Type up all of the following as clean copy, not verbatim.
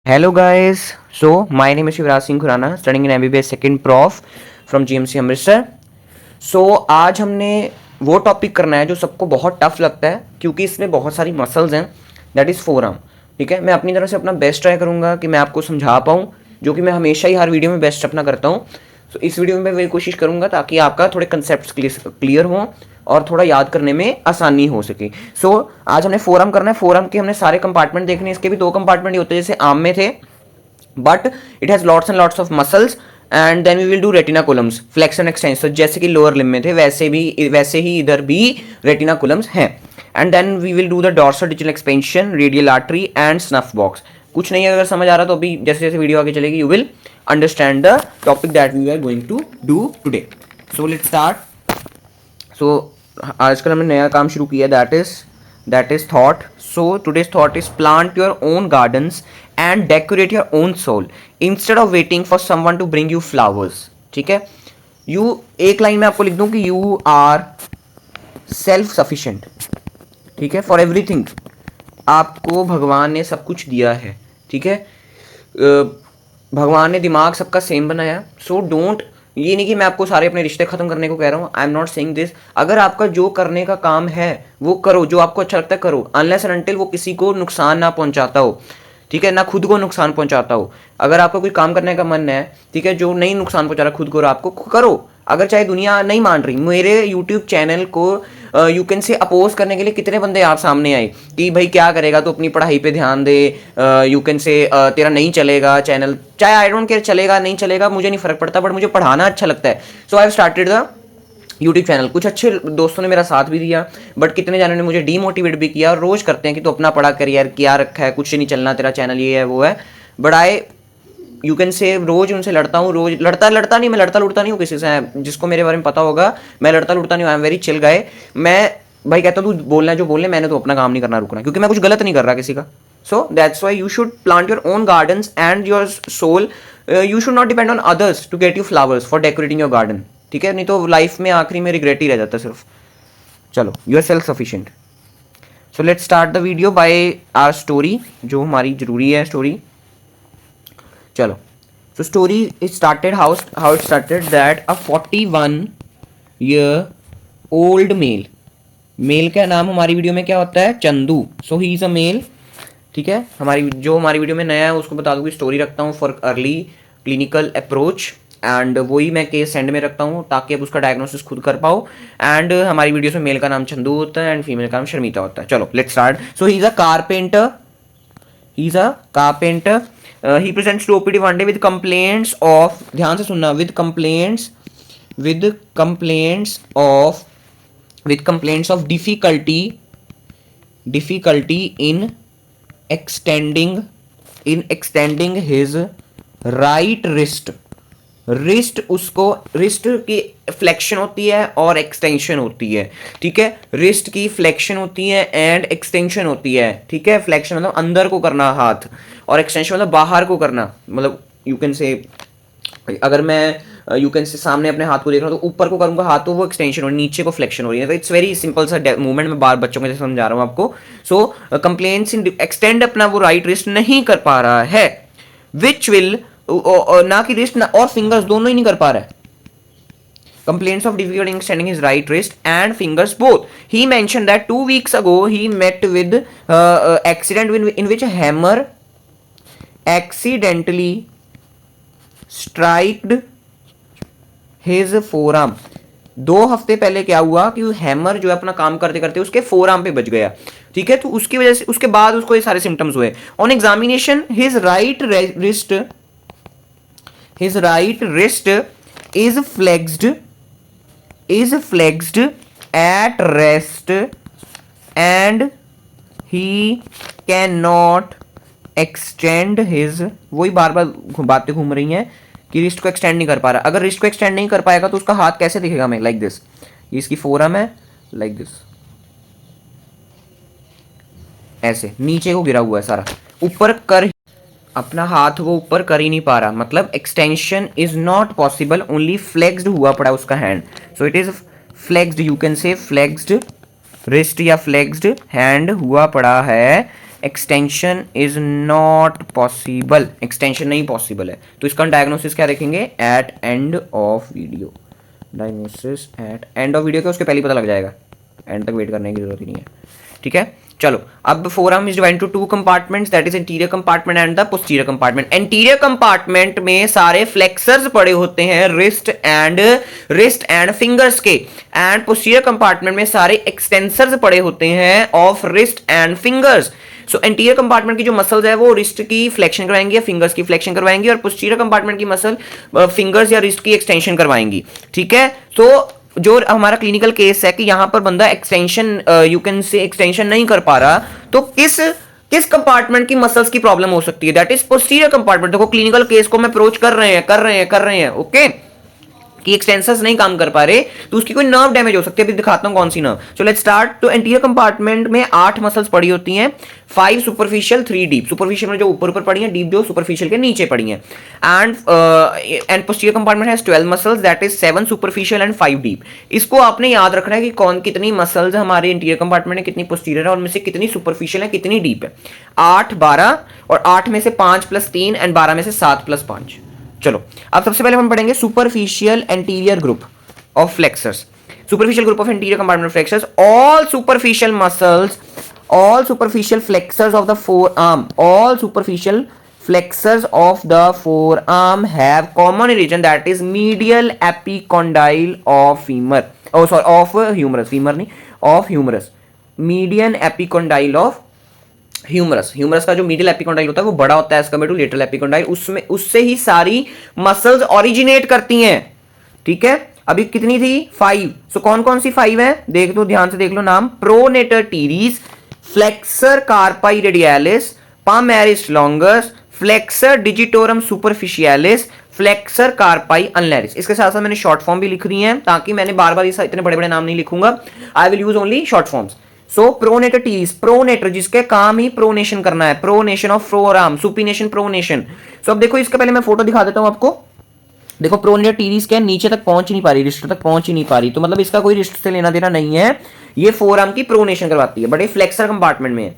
Hello guys, so my name is Shivraj Singh Khurana, studying in MBBS second prof from GMC Amritsar. So आज हमने वो topic करना है जो सबको बहुत टफ लगता है क्योंकि इसमें बहुत सारी मसल्स हैं, दैट इज़ फोर आर्म। ठीक है, मैं अपनी तरफ से अपना बेस्ट ट्राई करूँगा कि मैं आपको समझा पाऊँ, जो कि मैं हमेशा ही हर वीडियो में बेस्ट अपना करता हूँ। सो इस वीडियो में मैं वही कोशिश करूँगा ताकि आपका थोड़े कंसेप्ट क्लियर हों और थोड़ा याद करने में आसानी हो सके। सो आज हमने फोर आर्म करना है। फोर आर्म के हमने सारे कंपार्टमेंट देखने हैं। इसके भी दो कंपार्टमेंट ही होते हैं जैसे आर्म में थे, but it has lots and lots of muscles and then we will do retina columns, flexion extension, जैसे कि लोअर लिम्ब में थे वैसे ही इधर भी रेटिना कोलम्स हैं। And then we will do the dorsal digital expansion, radial artery and snuffbox. कुछ नहीं अगर समझ आ रहा तो अभी जैसे जैसे वीडियो आगे चलेगी you will understand the topic that we are going to do today. So let's start. So आजकल हमने नया काम शुरू किया, that is thought. So today's thought is plant your own gardens and decorate your own soul instead of waiting for someone to bring you flowers. ठीक है, you एक line में आपको लिख दूं कि यू आर सेल्फ सफिशिएंट। ठीक है, फॉर एवरीथिंग आपको भगवान ने सब कुछ दिया है। ठीक है, भगवान ने दिमाग सबका सेम बनाया। सो डोंट, ये नहीं कि मैं आपको सारे अपने रिश्ते खत्म करने को कह रहा हूँ, I am not saying this. अगर आपका जो करने का काम है वो करो, जो आपको अच्छा लगता है करो, अनलेस एंड अनटिल वो किसी को नुकसान ना पहुंचाता हो। ठीक है, ना खुद को नुकसान पहुंचाता हो। अगर आपको कोई काम करने का मन है, ठीक है, जो नहीं नुकसान पहुंचा रहा खुद को और आपको, करो। अगर चाहे दुनिया नहीं मान रही, मेरे यूट्यूब चैनल को यू कैन से अपोज करने के लिए कितने बंदे आप सामने आए कि भाई क्या करेगा, तो अपनी पढ़ाई पे ध्यान दे, यू कैन से तेरा नहीं चलेगा चैनल, चाहे आई डोंट केयर चलेगा नहीं चलेगा मुझे नहीं फर्क पड़ता, बट मुझे पढ़ाना अच्छा लगता है। So I have started the YouTube channel. कुछ अच्छे दोस्तों ने मेरा साथ भी दिया, बट कितने जानों ने मुझे डीमोटिवेट भी किया और रोज करते हैं कि तू अपना पढ़ा कर यार, क्या रखा है, कुछ नहीं चलना तेरा चैनल, ये है वो है। बट आई यू कैन से रोज उनसे लड़ता हूँ, रोज लड़ता नहीं, मैं लड़ता लुड़ता नहीं हूँ किसी से। जिसको मेरे बारे में पता होगा, मैं लड़ता लुड़ता नहीं हूँ, I am very chill guy. मैं भाई कहता हूँ तू बोलना है जो बोलने, मैंने तो अपना काम नहीं करना रुकना, क्योंकि मैं कुछ गलत नहीं कर रहा किसी का। So that's why you should plant your own gardens and your soul. You should not depend on others to get you flowers for decorating your garden. ठीक है, नहीं तो लाइफ में आखिरी में रिग्रेट ही रह जाता सिर्फ। चलो, you are self sufficient. So let's start the video by our story, जो हमारी जरूरी है स्टोरी। चलो, so story is started how it started that a 41-year old male का नाम हमारी वीडियो में क्या होता है, Chandu. So he is a male. ठीक है, हमारी वीडियो में नया है उसको बता दूँ कि स्टोरी रखता हूँ for early clinical approach, and वही मैं केस सेंड में रखता हूँ ताकि आप उसका डायग्नोसिस खुद कर पाओ। एंड हमारी वीडियो में मेल का नाम चंदू होता है एंड फीमेल का नाम शर्मिता होता है। चलो let's start. So he is a carpenter, he presents to OPD one day with complaints of, ध्यान से सुनना, with complaints of difficulty in extending his right wrist। Wrist की फ्लेक्शन होती है और एक्सटेंशन होती है। ठीक है, रिस्ट की फ्लेक्शन होती है एंड एक्सटेंशन होती है। ठीक है, फ्लेक्शन मतलब अंदर को करना हाथ, और एक्सटेंशन मतलब बाहर को करना। मतलब यू कैन से, अगर मैं यू कैन से सामने अपने हाथ को देख रहा हूँ तो ऊपर को करूँगा हाथ तो वो एक्सटेंशन हो, नीचे को फ्लेक्शन हो रही है। तो इट्स वेरी सिंपल सा मूवमेंट, में बार बच्चों को जैसे समझा रहा हूँ आपको। सो कंप्लेंट्स इन एक्सटेंड अपना वो राइट रिस्ट नहीं कर पा रहा है, विच विल, ना कि रिस्ट और फिंगर्स दोनों ही नहीं कर पा रहा है। Complaints of difficulty in extending his right wrist and fingers both. He mentioned that 2 weeks ago he met with accident in which a hammer accidentally struck his forearm. 2 हफ्ते पहले क्या हुआ कि हैमर जो है अपना काम करते करते उसके फोरआर्म पे बच गया। ठीक है, तो उसकी वजह से उसके बाद उसको ये सारे सिम्टम्स हुए। On examination his right wrist is flexed at rest and he cannot extend his, वही बार बार बातें घूम रही हैं कि रिस्ट को एक्सटेंड नहीं कर पा रहा। अगर रिस्ट को एक्सटेंड नहीं कर पाएगा तो उसका हाथ कैसे दिखेगा, मैं लाइक दिस, ये इसकी फोरआर्म है लाइक दिस, ऐसे नीचे को गिरा हुआ है सारा, ऊपर कर अपना हाथ वो ऊपर कर ही नहीं पा रहा, मतलब extension is not possible, only flexed हुआ पड़ा उसका hand. So it is flexed, you can say flexed wrist या फ्लेक्स्ड हैंड हुआ पड़ा है extension is not possible, extension नहीं पॉसिबल है। तो इसका डायग्नोसिस क्या देखेंगे, at end of video, diagnosis at end of video, क्या उसके पहले ही पता लग जाएगा, एंड तक वेट करने की जरूरत ही नहीं है। ठीक है, चलो अब forearm is divided to 2 compartments, that is interior compartment and the posterior compartment. Interior compartment में सारे फ्लेक्सर्स पड़े होते हैं रिस्ट एंड फिंगर्स के, एंड पोस्टीरियर कंपार्टमेंट में सारे एक्सटेंसर्स पड़े होते हैं of wrist and fingers. So anterior compartment की जो मसल्स है वो रिस्ट की फ्लेक्शन करवाएंगी या फिंगर्स की फ्लेक्शन करवाएंगी, और पोस्टीरियर कंपार्टमेंट की मसल फिंगर्स या रिस्ट की एक्सटेंशन करवाएंगी। ठीक है, तो जो हमारा क्लिनिकल केस है कि यहां पर बंदा एक्सटेंशन यू कैन से एक्सटेंशन नहीं कर पा रहा, तो किस कंपार्टमेंट की मसल्स की प्रॉब्लम हो सकती है, दैट इज पोस्टीरियर कंपार्टमेंट। देखो क्लिनिकल केस को मैं अप्रोच कर रहे हैं ओके, कि एक्सटेंसर्स नहीं काम कर पा रहे, तो उसकी कोई नर्व डैमेज हो सकती है। अभी दिखाता हूं कौन सी नर्व। So let's start. तो एंटीरियर कंपार्टमेंट में 8 मसल्स पड़ी होती हैं, 5 सुपरफिशियल 3 डीप। सुपरफिशियल में जो ऊपर पड़ी हैं, डीप जो सुपरफिशियल के नीचे पड़ी हैं। And posterior compartment has 12 muscles, that is 7 superficial and 5 deep. इसको आपने याद रखना है कि कौन कितनी मसल्स हमारे इंटीरियर कंपार्टमेंट में, कितनी पोस्टीरियर है और उनमें से कितनी सुपरफिशियल है, कितनी डीप है। 8 12, और 8 में से 5 + 3 एंड 12 में से 7 + 5। चलो अब सबसे पहले हम पढ़ेंगे superficial anterior group of flexors. Superficial group of anterior compartment flexors, all superficial muscles, all superficial flexors of the forearm, all superficial flexors of the forearm have common origin, that is medial epicondyle of femur, oh sorry, of humerus, femur नहीं, of humerus, median epicondyle of humerus. Humerus का जो medial epicondyle होता है वो बड़ा होता है as compare to lateral epicondyle, उसमें उससे ही सारी मसल्स ओरिजिनेट करती हैं। ठीक है, अभी कितनी थी, 5। सो कौन कौन सी 5 है, देख लो ध्यान से देख लो नाम, pronator teres, flexor carpi radialis, palmaris longus, flexor digitorum superficialis, flexor carpi ulnaris. इसके साथ साथ मैंने शॉर्ट फॉर्म भी लिख दी है, ताकि मैंने बार बार इतने बड़े बड़े नाम नहीं लिखूंगा, I will use only short forms. So pronator teres, pronator जिसके काम ही प्रोनेशन करना है, pronation of forearm, supination pronation. So अब देखो इसका पहले मैं फोटो दिखा देता हूं आपको। देखो प्रोनेटर टीरीज क्या नीचे तक पहुंच ही नहीं पा रही, रिस्ट तक पहुंच ही नहीं पा रही, तो मतलब इसका कोई रिस्ट से लेना देना नहीं है, ये फोरआर्म की प्रोनेशन करवाती है, बट ये फ्लेक्सर कंपार्टमेंट में है।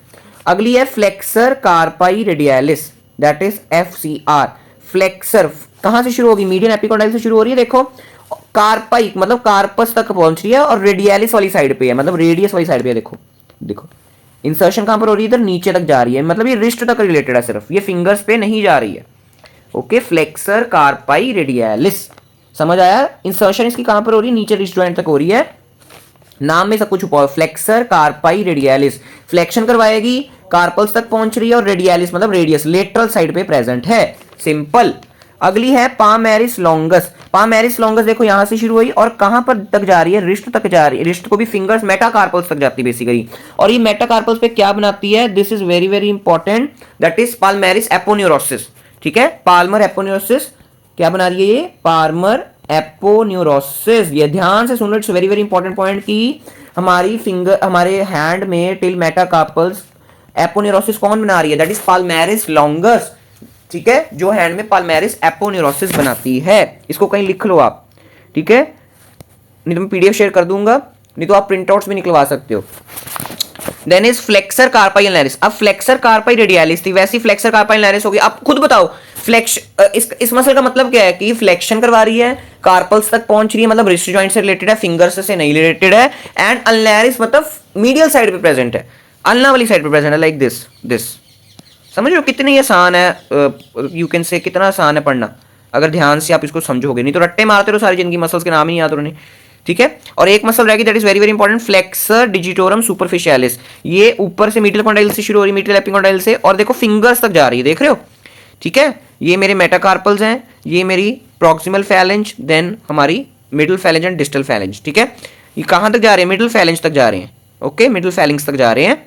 अगली है flexor carpi radialis, that is FCR। Flexor कहां से शुरू होगी, मीडियन एपिकोंडाइल से शुरू हो रही है। देखो कार्पाई मतलब कार्पस तक पहुंच रही है, और रेडियालिस वाली साइड पे है, मतलब रेडियस वाली साइड पे है। देखो देखो इंसर्शन कहां पर हो रही है, इधर नीचे तक जा रही है, मतलब ये रिस्ट तक रिलेटेड है, सिर्फ ये फिंगर्स पे नहीं जा रही है। ओके, फ्लेक्सर कार्पाई रेडियालिस, समझ आया। इंसर्शन इसकी कहां पर हो रही है, नीचे रिस्ट जॉइंट तक हो रही है, नाम में सब कुछ छुपा है। फ्लेक्सर कार्पाई रेडियालिस फ्लेक्शन करवाएगी, कार्पल्स तक पहुंच रही है, और रेडियालिस मतलब रेडियस लेटरल साइड पे प्रेजेंट है, सिंपल। अगली है पामेरिस लॉन्गस। पामेरिस लॉन्गस देखो यहां से शुरू हुई और कहां पर तक जा रही है, रिस्ट तक जा रही है, रिस्ट को भी फिंगर्स मेटाकार्पल्स तक जाती है बेसिकली, और ये मेटाकार्पल्स पे क्या बनाती है, this is very very important, that is palmaris aponeurosis. ठीक है, पाल्मर एपोन्यूरोसिस क्या बना रही है, ये पाल्मर एपोन्यूरोसिस। ये ध्यान से सुनो, it's very very important point की हमारी फिंगर, हमारे हैंड में टिल मेटाकार्पल्स एपोन्यूरोसिस कौन बना रही है, दैट इज पाल्मेरिस लॉन्गस। ठीक है, जो हैंड में पाल्मेरिस एपोन्यूरोसिस बनाती है, इसको कहीं लिख लो आप। ठीक है, नहीं तो मैं PDF शेयर कर दूंगा, नहीं तो आप प्रिंटआउट्स भी निकलवा सकते हो। Then is flexor carpi ulnaris. अब फ्लेक्सर कार्पाई रेडियालिस थी, वैसी फ्लेक्सर कार्पाई अनलैरिस होगी। आप खुद बताओ फ्लेक्श इस मसल का मतलब क्या है, कि फ्लेक्शन करवा रही है, कार्पल्स तक पहुंच रही है, मतलब रिस्ट जॉइंट से रिलेटेड है, फिंगर्स से नहीं रिलेटेड है, एंड अनलैरिस मतलब मीडियल साइड पे प्रेजेंट है, अल्ना वाली साइड पे प्रेजेंट है, लाइक दिस। समझ लो कितनी आसान है, यू कैन से कितना आसान है पढ़ना, अगर ध्यान से आप इसको समझोगे, नहीं तो रट्टे मारते रहो सारी जिनकी मसल्स के नाम ही नहीं याद रहने। ठीक है, और एक मसल रहेगी, that is very very important, flexor digitorum सुपरफिशियालिस। ये ऊपर से मीडियल कंडाइल से शुरू हो रही है, मीडियल एपिकोंडाइल से, और देखो फिंगर्स तक जा रही है, देख रहे हो। ठीक है, ये मेरे मेटाकार्पल्स हैं, ये मेरी प्रॉक्सिमल फैलेंज, देन हमारी middle phalange and distal phalange. ठीक है, ये कहां तक जा रहे हैं, मिडिल फैलेंज तक जा रहे हैं। ओके, मिडिल फैलेंज तक जा रहे हैं,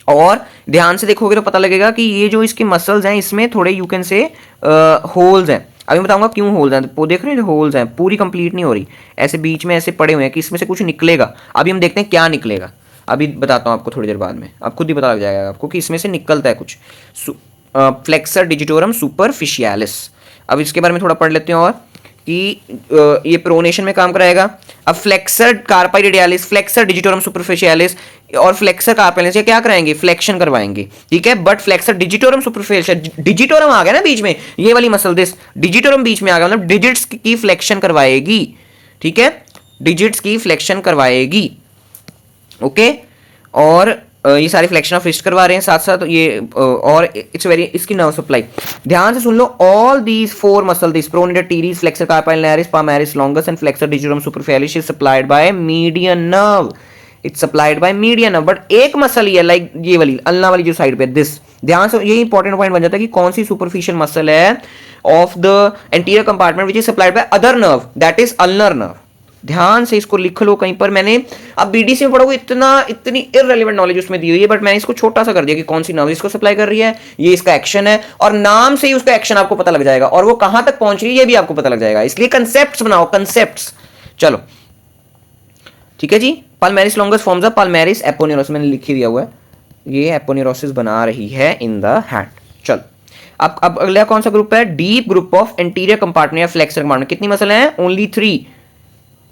और ध्यान से देखोगे तो पता लगेगा कि ये जो इसके मसल्स हैं, इसमें थोड़े यू कैन से होल्स हैं। अभी मैं बताऊंगा क्यों होल्स हैं, वो देख रहे हैं होल्स हैं, पूरी कंप्लीट नहीं हो रही, ऐसे बीच में ऐसे पड़े हुए हैं कि इसमें से कुछ निकलेगा। अभी हम देखते हैं क्या निकलेगा, अभी बताता हूं आपको थोड़ी देर बाद में, आप खुद ही पता लग जाएगा आपको कि इसमें से निकलता है कुछ। Flexor digitorum सुपरफिशियालिस। अब इसके बारे में थोड़ा पढ़ लेते हैं, और कि ये प्रोनेशन में काम कराएगा। अब flexor carpi radialis, flexor digitorum सुपरफिशियालिस और फ्लेक्सर कार्पाइलिस ये क्या कराएंगे, फ्लेक्शन करवाएंगे, ठीक है। But flexor digitorum superficial, digitorum आ गया ना बीच में, ये वाली मसल दिस डिजिटोरम बीच में आ गया, मतलब डिजिट्स की फ्लेक्शन करवाएगी, ठीक है, डिजिट्स की फ्लेक्शन करवाएगी, ओके। और ये सारे फ्लेक्शन ऑफ रिस्ट करवा रहे हैं साथ साथ ये और इट्स वेरी इसकी नर्व सप्लाई ध्यान से सुन लो। All these four muscle, this pronator teres, flexor carpi radialis, palmaris longus and flexor digitorum superficialis is supplied by median nerve, it's supplied by median nerve. But एक muscle ही है like ये वाली ulna वाली जो साइड पे this, ध्यान से ये इंपॉर्टेंट पॉइंट बन जाता है कि कौन सी सुपरफिशियल मसल है of the anterior compartment which is supplied by other nerve, that is ulnar nerve. ध्यान से इसको लिख लो कहीं पर, मैंने अब बीडीसी में पढ़ोगे इतनी इररिलेवेंट नॉलेज उसमें दी हुई है, बट मैंने इसको छोटा सा कर दिया कि कौन सी नर्व इसको सप्लाई कर रही है, ये इसका एक्शन है, और नाम से ही उसका एक्शन आपको पता लग जाएगा, और वो कहां तक पहुंच रही है ये भी आपको पता लग जाएगा। इसलिए कंसेप्ट्स बनाओ, कंसेप्ट्स। चलो ठीक है जी। पाल्मेरिस लॉन्गस फॉर्म्स अ पाल्मेरिस एपोन्यूरोसिस, मैंने लिख ही दिया हुआ है, ये एपोन्यूरोसिस बना रही है इन द हैंड। चलो अब अगला कौन सा ग्रुप है, deep group of anterior compartment या फ्लेक्सर कंपार्टमेंट। कितनी मसल है, ओनली 3।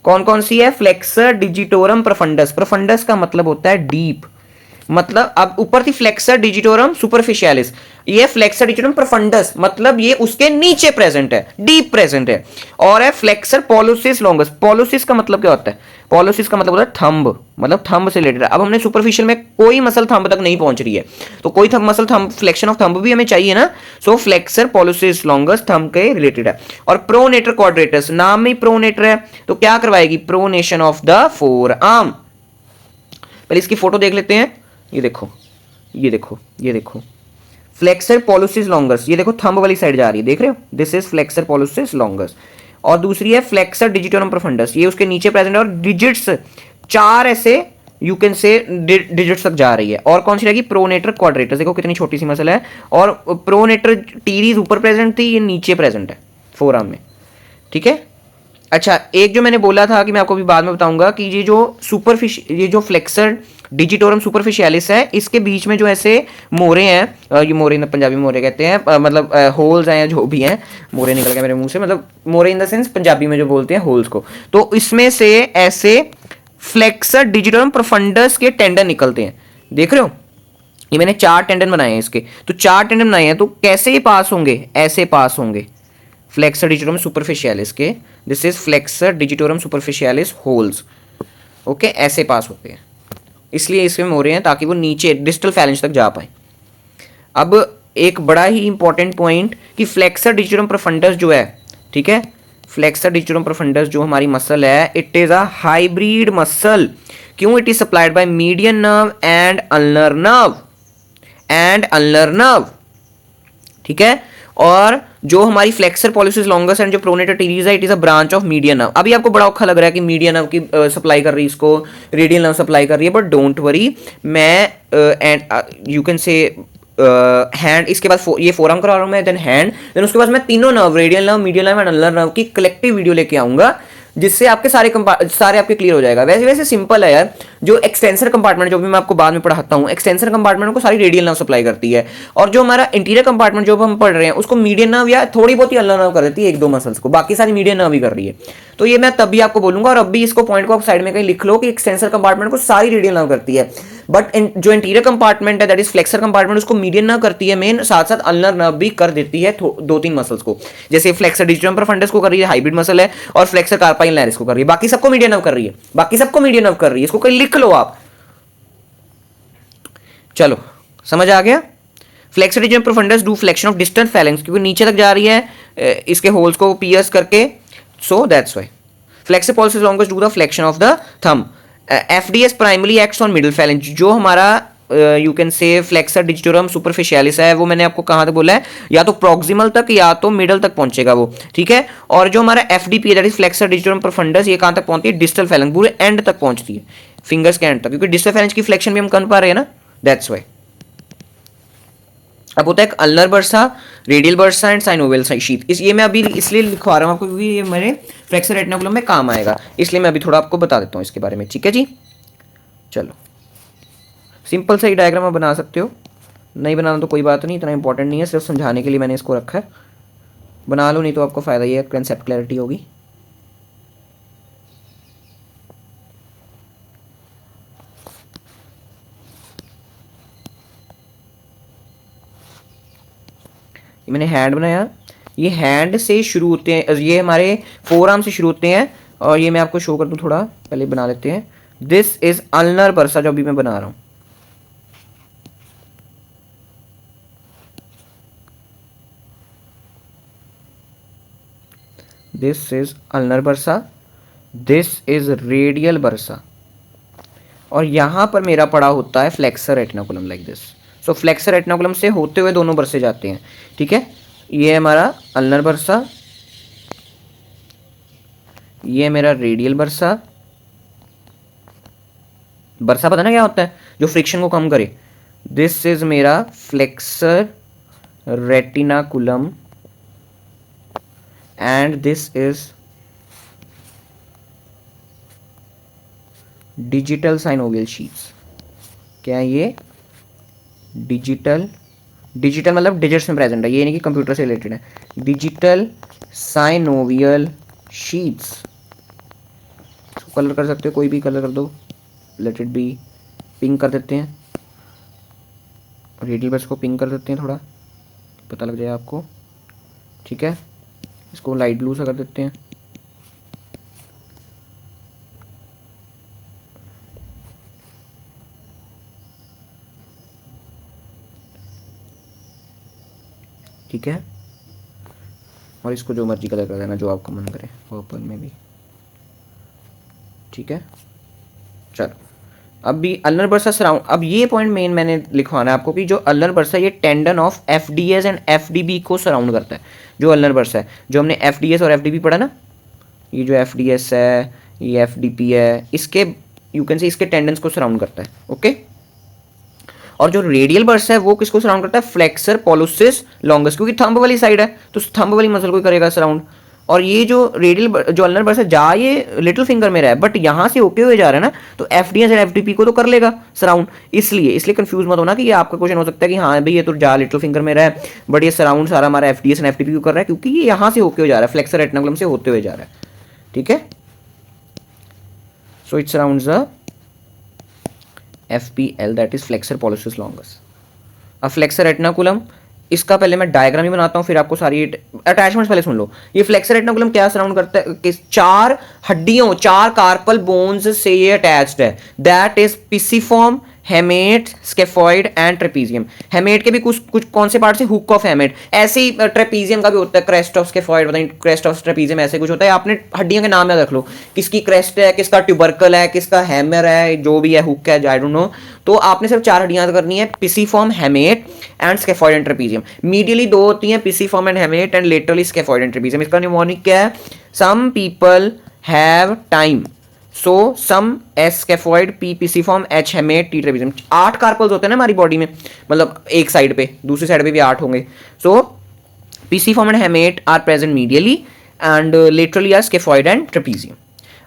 कौन कौन सी है, फ्लेक्सर डिजिटोरम प्रोफंडस, प्रोफंडस का मतलब होता है डीप, मतलब अब ऊपर थी फ्लेक्सर डिजिटोरम सुपरफिशियालिस, ये फ्लेक्सर डिजिटोरम प्रोफंडस मतलब ये उसके नीचे प्रेजेंट है, डीप प्रेजेंट है। और है फ्लेक्सर पोलोसिस लॉन्गस, पोलोसिस का मतलब क्या होता है, पोलोसिस का मतलब होता है थंब, मतलब थंब से रिलेटेड। अब हमने सुपरफिशियल में कोई मसल थंब तक नहीं पहुंच रही है, तो कोई muscle thumb, flexion of thumb भी हमें चाहिए ना, सो फ्लेक्सर पोलोसिस लॉन्गस थंब के रिलेटेड है। और प्रोनेटर क्वाड्रेटस, नाम में प्रोनेटर है तो क्या करवाएगी, pronation of the four arm. पहले इसकी फोटो देख लेते हैं, ये देखो ये देखो ये देखो, फ्लेक्सर पोलोसिस लॉन्गस, ये देखो थंब वाली साइड जा रही है, देख रहे हो, this is flexor pollicis longus. और दूसरी है फ्लेक्सर डिजिटोरम प्रोफंडस, ये उसके नीचे प्रेजेंट है, और डिजिट्स 4 ऐसे यू कैन से डिजिट्स तक जा रही है। और कौन सी रहेगी, प्रोनेटर क्वाड्रेटस, देखो कितनी छोटी सी मसल है, और प्रोनेटर टीरीज ऊपर प्रेजेंट थी, ये नीचे प्रेजेंट है फोर आर्म में, ठीक है। अच्छा, एक जो मैंने बोला था कि मैं आपको भी बाद में बताऊंगा कि ये जो फ्लेक्सर डिजिटोरम सुपरफिशियालिस है, इसके बीच में जो ऐसे मोरे हैं, ये मोरे पंजाबी मोरे कहते हैं, मतलब होल्स हैं या जो भी हैं, मोरे निकल गए मेरे मुंह से, मतलब मोरे इन द सेंस पंजाबी में जो बोलते हैं होल्स को, तो इसमें से ऐसे फ्लेक्सर डिजिटोरम प्रोफंडस के टेंडन निकलते हैं, देख रहे हो, ये मैंने 4 टेंडन बनाए हैं इसके, तो 4 टेंडन बनाए हैं, तो कैसे ये पास होंगे, ऐसे पास होंगे फ्लेक्सर डिजिटोरम सुपरफिशियालिस के, this is flexor digitorum सुपरफिशियालिस holes, okay, ऐसे पास होते हैं, इसलिए इसमें हो रहे हैं ताकि वो नीचे डिस्टल फैलेंज तक जा पाए। अब एक बड़ा ही इंपॉर्टेंट पॉइंट कि फ्लेक्सर डिजिटोरम प्रोफंडस जो है, ठीक है, फ्लेक्सर डिजिटोरम प्रोफंडस जो हमारी मसल है, it is a hybrid muscle. क्यों, it is supplied by median nerve and ulnar nerve, ठीक है। और जो हमारी फ्लेक्सर पोलोसिस लॉन्गस एंड जो प्रोनेटर टीरीज है, it is a branch of median nerve. अभी आपको बड़ा औखा लग रहा है कि मीडियन नर्व की सप्लाई कर रही है इसको, रेडियल नर्व सप्लाई कर रही है, बट डोंट वरी, मैं एंड यू कैन से हैंड, इसके बाद ये फोरआर्म करा रहा हूं मैं, देन हैंड, देन उसके बाद मैं तीनों nerve, radial nerve, medial nerve and ulnar nerve की कलेक्टिव वीडियो लेके आऊंगा, जिससे आपके सारे आपके क्लियर हो जाएगा। वैसे सिंपल है यार, जो एक्सटेंसर कंपार्टमेंट जो भी मैं आपको बाद में पढ़ाता हूँ, एक्सटेंसर कंपार्टमेंट को सारी रेडियल नर्व सप्लाई करती है, और जो हमारा इंटीरियर कंपार्टमेंट जो हम पढ़ रहे हैं उसको मीडियन नर्व या थोड़ी बहुत ही अल्नर नर्व कर देती है, 1-2 मसल्स को, बाकी सारी मीडियन नर्व ही कर रही है। तो ये मैं तब भी आपको बोलूंगा, और अब भी इसको पॉइंट को आप साइड में कहीं लिख लो कि एक्सटेंसर कंपार्टमेंट को सारी रेडियल नर्व करती है, बट जो इंटीरियर कंपार्टमेंट है दैट इज फ्लेक्सर कंपार्टमेंट, उसको मीडियन नर्व करती है मेन, साथ साथ अल्नर नर्व भी कर देती है 2-3 मसल्स को, जैसे फ्लेक्सर डिजिटोरम प्रोफंडस को कर रही है, हाइब्रिड मसल है, और फ्लेक्सर कार्पाई लैरिस को कर रही है, बाकी सबको मीडियन नर्व कर रही है, बाकी सबको मीडियन नर्व कर रही है, इसको कहीं लिख लो आप। चलो समझ आ गया। Flexor digitorum profundis do flexion of distant phalanx, क्योंकि नीचे तक जा रही है इसके होल्स को पियर्स करके, so that's why flexor pollicis longus do the flexion of the thumb. FDS primary acts on middle phalange, जो हमारा you can say flexor digitorum superficialis है, वो मैंने आपको कहां तक बोला है, या तो प्रॉक्सिमल तक या तो मिडल तक पहुंचेगा वो, ठीक है। और जो हमारा FDP that is flexor digitorum profundis, ये कहां तक पहुंचती है, डिस्टल फैलेंज, पूरे एंड तक पहुंचती है, फिंगर्स के एंड तक, क्योंकि डिस्टल फैलेंज की फ्लेक्शन भी हम कर पा रहे हैं ना, दैट्स व्हाई। अब होता है एक ulnar bursa, radial bursa and synovial sheath, ये मैं अभी इसलिए लिखवा रहा हूँ आपको क्योंकि ये मेरे फ्लेक्सर रेटिकुलम में काम आएगा, इसलिए मैं अभी थोड़ा आपको बता देता हूँ इसके बारे में, ठीक है जी। चलो सिंपल सा ही डायग्राम आप बना सकते हो, नहीं बनाना तो कोई बात नहीं, इतना इंपॉर्टेंट नहीं है, सिर्फ समझाने के लिए मैंने इसको रखा है। बना लो, नहीं तो आपको फ़ायदा ये है, कंसेप्ट क्लैरिटी होगी। मैंने हैंड बनाया, ये हैंड से शुरू होते हैं, ये हमारे फोर आर्म से शुरू होते हैं। और ये मैं आपको शो कर दूं, थोड़ा पहले बना लेते हैं। दिस इज अल्नर बरसा, जो अभी मैं बना रहा हूं। दिस इज अल्नर बरसा, दिस इज रेडियल बरसा, और यहां पर मेरा पड़ा होता है flexor retinaculum like this. So flexor retinaculum से होते हुए दोनों बरसे जाते हैं, ठीक है। ये है हमारा अल्नर बरसा, ये है मेरा रेडियल बरसा। बरसा पता ना क्या होता है, जो फ्रिक्शन को कम करे। दिस इज मेरा flexor retinaculum and this is digital synovial sheets. क्या है ये? डिजिटल, डिजिटल मतलब डिजिट्स में प्रेजेंट है, ये नहीं कि कंप्यूटर से रिलेटेड है। Digital synovial sheets. कलर कर सकते हो, कोई भी कलर कर दो, लेट इट बी पिंक कर देते हैं। रेडियल बस को पिंक कर देते हैं, थोड़ा पता लग जाए आपको, ठीक है। इसको लाइट ब्लू सा कर देते हैं। ठीक है, और इसको जो मर्जी कलर कर देना, जो आपका मन करे, पर्पल में भी, ठीक है। चलो, अब भी अल्नर बरसा सराउंड, अब ये पॉइंट मेन मैंने लिखवाना है आपको कि जो अल्नर बरसा ये टेंडन ऑफ एफडीएस एंड एफडीबी को सराउंड करता है। जो अल्नर बरसा है, जो हमने एफडीएस और एफडीबी पढ़ा ना, ये जो एफडीएस है, ये एफडीपी है, इसके यू कैन से इसके टेंडेंस को सराउंड करता है, ओके। और जो रेडियल बर्स है वो किसको सराउंड करता है? फ्लेक्सर पोलोसिस लॉन्गस, क्योंकि थंब वाली साइड है तो थंब वाली मसल को करेगा सराउंड। और ये जो रेडियल जो अल्नर बर्स है, जा ये लिटिल फिंगर में रहा है, बट यहाँ से होके हुए जा रहा है ना, तो एफडीएस और एफडीपी को तो कर लेगा सराउंड। इसलिए कंफ्यूज मत होना कि ये आपका क्वेश्चन हो सकता है कि हाँ भाई ये तो जा लिटिल फिंगर में रहा है, बट ये सराउंड सारा हमारा एफडीएस एंड एफडीपी को कर रहा है, क्योंकि ये यहाँ से होके हुए जा रहा है, फ्लेक्सर रेटिनाकुलम से होते हुए जा रहा है, ठीक है। So it surrounds the FPL, that is flexor pollicis longus. अब फ्लेक्सर रेटिनाकुलम, इसका पहले मैं डायग्राम ही बनाता हूँ, फिर आपको सारी अटैचमेंट्स पहले सुन लो। ये फ्लेक्सर रेटिनाकुलम क्या सराउंड करता है? किस चार हड्डियों, चार कार्पल बोन्स से ये अटैच्ड है, that is pisiform, hamate, scaphoid and trapezium. Hamate के भी कुछ कुछ कौन से पार्ट से? Hook of hamate. ऐसे ही ट्रेपीजियम का भी होता है, क्रेस्ट ऑफ स्केफॉइड, बताइए क्रेस्ट ऑफ ट्रेपीजियम, ऐसे कुछ होता है। आपने हड्डियों के नाम याद रख लो, किसकी क्रेस्ट है, किसका ट्यूबरकल है, किसका हैमर है, जो भी है, हुक है, आई डोंट नो। तो आपने सिर्फ चार हड्डियां याद करनी है, pisiform, hamate and scaphoid and trapezium. Medially दो होती हैं, pisiform and hamate, and laterally scaphoid and trapezium. इसका निमोनिक क्या है? Some people have time, so some S scaphoid, P pisiform, H hamate, T trapezium. 8 carpals होते हैं ना हमारी बॉडी में, मतलब एक साइड पे, दूसरी साइड पे भी 8 होंगे। So pisiform and hamate are present medially and laterally are scaphoid and trapezium.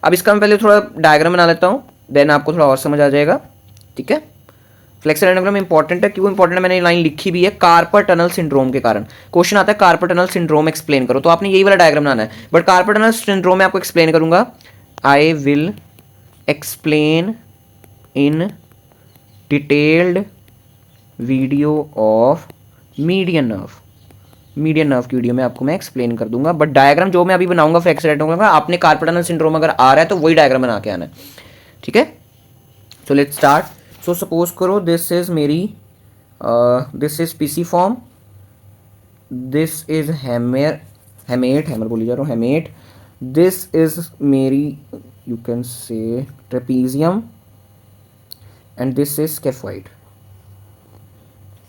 अब इसका मैं पहले थोड़ा डायग्राम बना लेता हूँ, देन आपको थोड़ा और समझ आ जाएगा, ठीक है। फ्लेक्सर रेटिनाकुलम इंपॉर्टेंट है, क्यों इंपॉर्टेंट है मैंने लाइन लिखी भी है, कार्पल टनल सिंड्रोम के कारण क्वेश्चन आता है, कार्पल टनल सिंड्रोम एक्सप्लेन करो, तो आपने यही वाला डायग्राम बनाना है। बट कार्पल टनल सिंड्रोम में आपको एक्सप्लेन करूंगा, I will explain in detailed video of median nerve. Median nerve की वीडियो में आपको मैं एक्सप्लेन कर दूंगा, बट डायग्राम जो मैं अभी बनाऊंगा फ्लेक्सर रेटिनाकुलम का, आपने कार्पल टनल सिंड्रोम अगर आ रहा है तो वही डायग्राम बना के आना है, ठीक है। सो लेट्स स्टार्ट। सो सपोज करो दिस इज मेरी this is pisiform, this is hamate बोली जा रहा हूँ, हेमेट। दिस इज मेरी यू कैन से trapezium and this is scaphoid.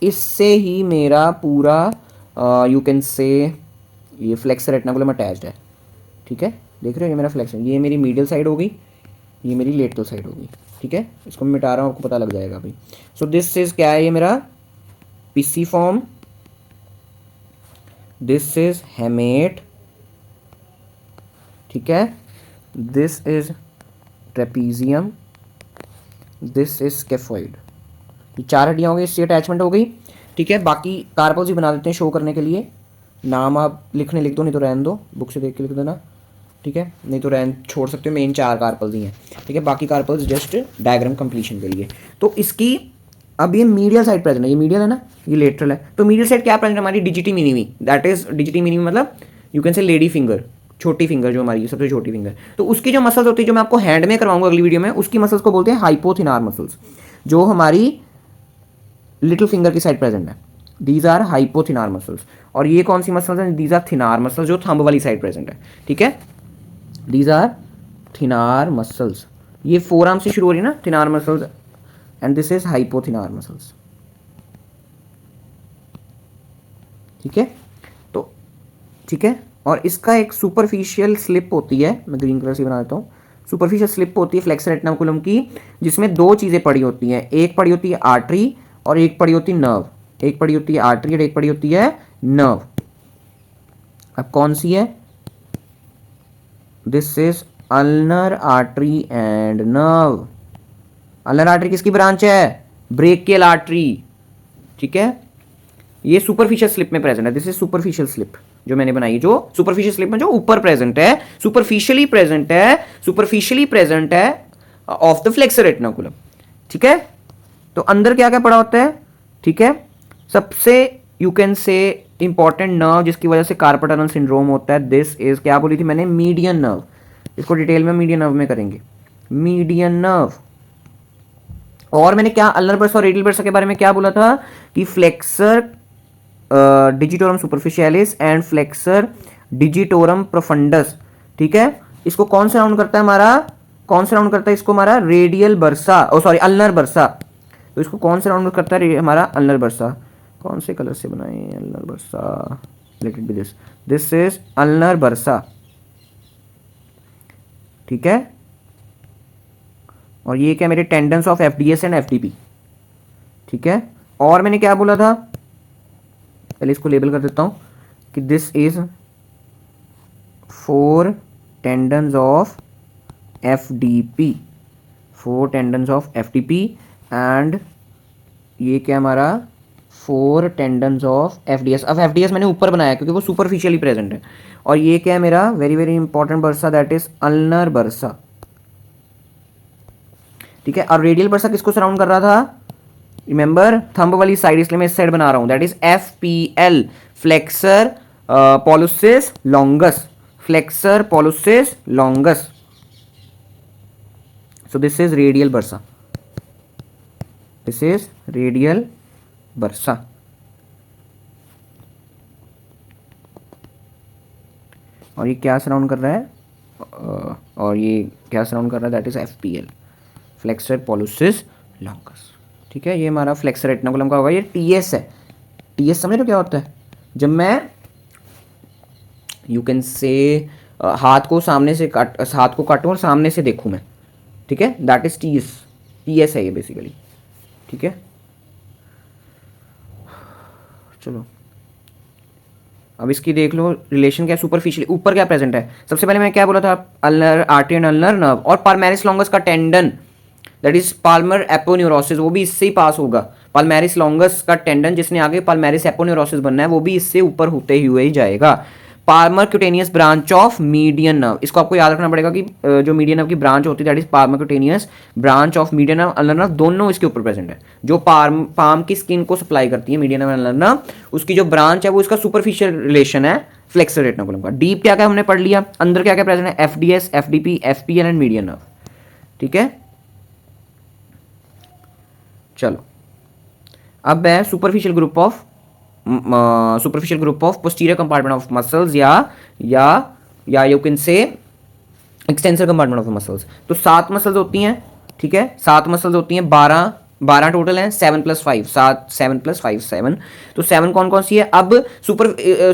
इससे ही मेरा पूरा यू कैन से ये फ्लेक्सर रेटिनाकुलम अटैच्ड है, ठीक है। देख रहे हो, ये मेरा फ्लेक्सर, ये मेरी मीडियल साइड होगी, ये मेरी लेटरल साइड होगी, ठीक है। इसको मैं मिटा रहा हूँ, आपको पता लग जाएगा अभी। सो दिस इज क्या है? ये मेरा पिसिफॉर्म, दिस इज हेमेट, ठीक है। This is trapezium, this is scaphoid. ये चार हड्डियां हो गई, इससे अटैचमेंट हो गई, ठीक है। बाकी कार्पल्स भी बना देते हैं शो करने के लिए। नाम आप लिखने लिख दो, नहीं तो रहने दो, बुक से देख के लिख देना, ठीक है, नहीं तो रहन छोड़ सकते हो, मेन 4 कार्पल्स ही हैं, ठीक है, बाकी कार्पल्स जस्ट डायग्राम कंप्लीशन के लिए। तो इसकी अब ये मीडियल साइड प्रेजेंट है, ये मीडियल है ना, ये लेटरल है, तो मीडियल साइड क्या प्रेजेंट है हमारी, digiti minimi, that is digiti minimi मतलब you can say lady finger, छोटी फिंगर जो हमारी सबसे छोटी फिंगर, तो उसकी जो मसल्स होती है जो मैं आपको हैंड में करवाऊंगा अगली वीडियो में, उसकी मसल्स को बोलते हैं हाइपोथिनार मसल्स, जो हमारी लिटिल फिंगर की साइड प्रेजेंट है, दीज आर हाइपोथिनार मसल्स। और ये कौन सी मसल्स हैं, दीज आर थिनार मसल्स, जो थंब वाली साइड प्रेजेंट है, ठीक है, दीज आर थिनार मसल्स, ये फोर आर्म से शुरू हो रही है ना thenar muscles, and this is hypothenar muscles, ठीक है, तो ठीक है। और इसका एक सुपरफिशियल स्लिप होती है, मैं ग्रीन कलर से बना देता हूँ, सुपरफिशियल स्लिप होती है फ्लेक्सर रेटिकुलम की, जिसमें 2 चीज़ें पड़ी होती हैं, एक पड़ी होती है आर्टरी और एक पड़ी होती है नर्व, एक पड़ी होती है आर्टरी और एक पड़ी होती है नर्व। अब कौन सी है, this is ulnar artery and nerve. Ulnar artery किसकी ब्रांच है, ब्रेकियल आर्टरी, ठीक है, ये सुपरफिशियल स्लिप में प्रेजेंट है, दिस इज सुपरफिशियल स्लिप जो मैंने बनाई, जो सुपरफिशियल स्लिप में जो ऊपर प्रेजेंट है, सुपरफिशियली प्रेजेंट है, सुपरफिशियली प्रेजेंट है ऑफ द फ्लेक्सर रेटिकुलम, ठीक है। तो अंदर क्या क्या पड़ा होता है, ठीक है, सबसे यू कैन से इंपॉर्टेंट नर्व जिसकी वजह से कार्पल टनल सिंड्रोम होता है, दिस इज क्या बोली थी मैंने, मीडियन नर्व, इसको डिटेल में मीडियन नर्व में करेंगे, मीडियन नर्व। और मैंने क्या अल्नर बर्सा और रेडियल बर्सा के बारे में क्या बोला था कि flexor digitorum superficialis and flexor digitorum profundis, ठीक है, इसको कौन सा राउंड करता है हमारा, कौन सा राउंड करता है इसको हमारा, रेडियल बर्सा, ओ सॉरी अल्नर बर्सा, तो इसको कौन से राउंड करता है हमारा अल्नर बर्सा, कौन से कलर से बनाए ulnar bursa, let it be this, this is ulnar bursa, ठीक है। और ये क्या मेरे tendons of FDS and FDP, ठीक है। और मैंने क्या बोला था, पहले इसको लेबल कर देता हूं कि this is 4 tendons of FDP, 4 tendons of FDP, and ये क्या हमारा 4 टेंडेंस ऑफ एफडीएस। अब एफडीएस मैंने ऊपर बनाया क्योंकि वो सुपरफिशियली प्रेजेंट है। और ये क्या है मेरा very very important bursa, that is ulnar bursa, ठीक है। और रेडियल बर्सा किसको सराउंड कर रहा था, रिमेंबर थंब वाली साइड, इसलिए मैं इस साइड बना रहा हूं, that is FPL, flexor pollicis longus, flexor pollicis longus, so this is radial bursa, this is radial bursa। और ये क्या सराउंड कर रहा है, और ये क्या सराउंड कर रहा है, that is FPL, flexor pollicis longus, ठीक है। ये हमारा फ्लेक्सर रेटिकुलम का होगा, ये टीएस है, टीएस समझ रहे हो क्या होता है, जब मैं यू कैन से हाथ को सामने से हाथ को काटूं और सामने से देखूं मैं, ठीक है, दैट इज टीएस, टीएस है ये बेसिकली, ठीक है। चलो अब इसकी देख लो रिलेशन क्या, सुपरफिशियल ऊपर क्या प्रेजेंट है, सबसे पहले मैं क्या बोला था, ulnar artery and ulnar nerve, और पाल्मेरिस लॉन्गस का tendon, that is Palmer aponeurosis, वो भी इससे ही पास होगा, पाल्मेरिस लॉन्गस का टेंडन जिसने आगे पाल्मेरिस एपोन्यूरोसिस बनना है, वो भी इससे ऊपर होते हुए ही जाएगा। Palmer cutaneous branch of median nerve, इसको आपको याद रखना पड़ेगा कि जो मीडियन नर्व की ब्रांच होती है that is Palmer cutaneous branch of median nerve, ulnar nerve दोनों इसके ऊपर प्रेजेंट है, जो पाम की स्किन को सप्लाई करती है मीडियन नर्व अल्नर नर्व, उसकी जो ब्रांच है वो इसका सुपरफिशियल रिलेशन है फ्लेक्सर रेटिकुलम का। डीप क्या क्या हमने पढ़ लिया, अंदर क्या क्या प्रेजेंट है, FDS, FDP, FPL and median nerve, ठीक है। चलो अब है superficial group of posterior compartment of muscles, या you can say extensor compartment of muscles. तो 7 मसल्स होती हैं, ठीक है, 7 मसल्स होती हैं, 12 टोटल हैं, 7 + 5 7, 7 + 5 7, तो 7 कौन कौन सी है। अब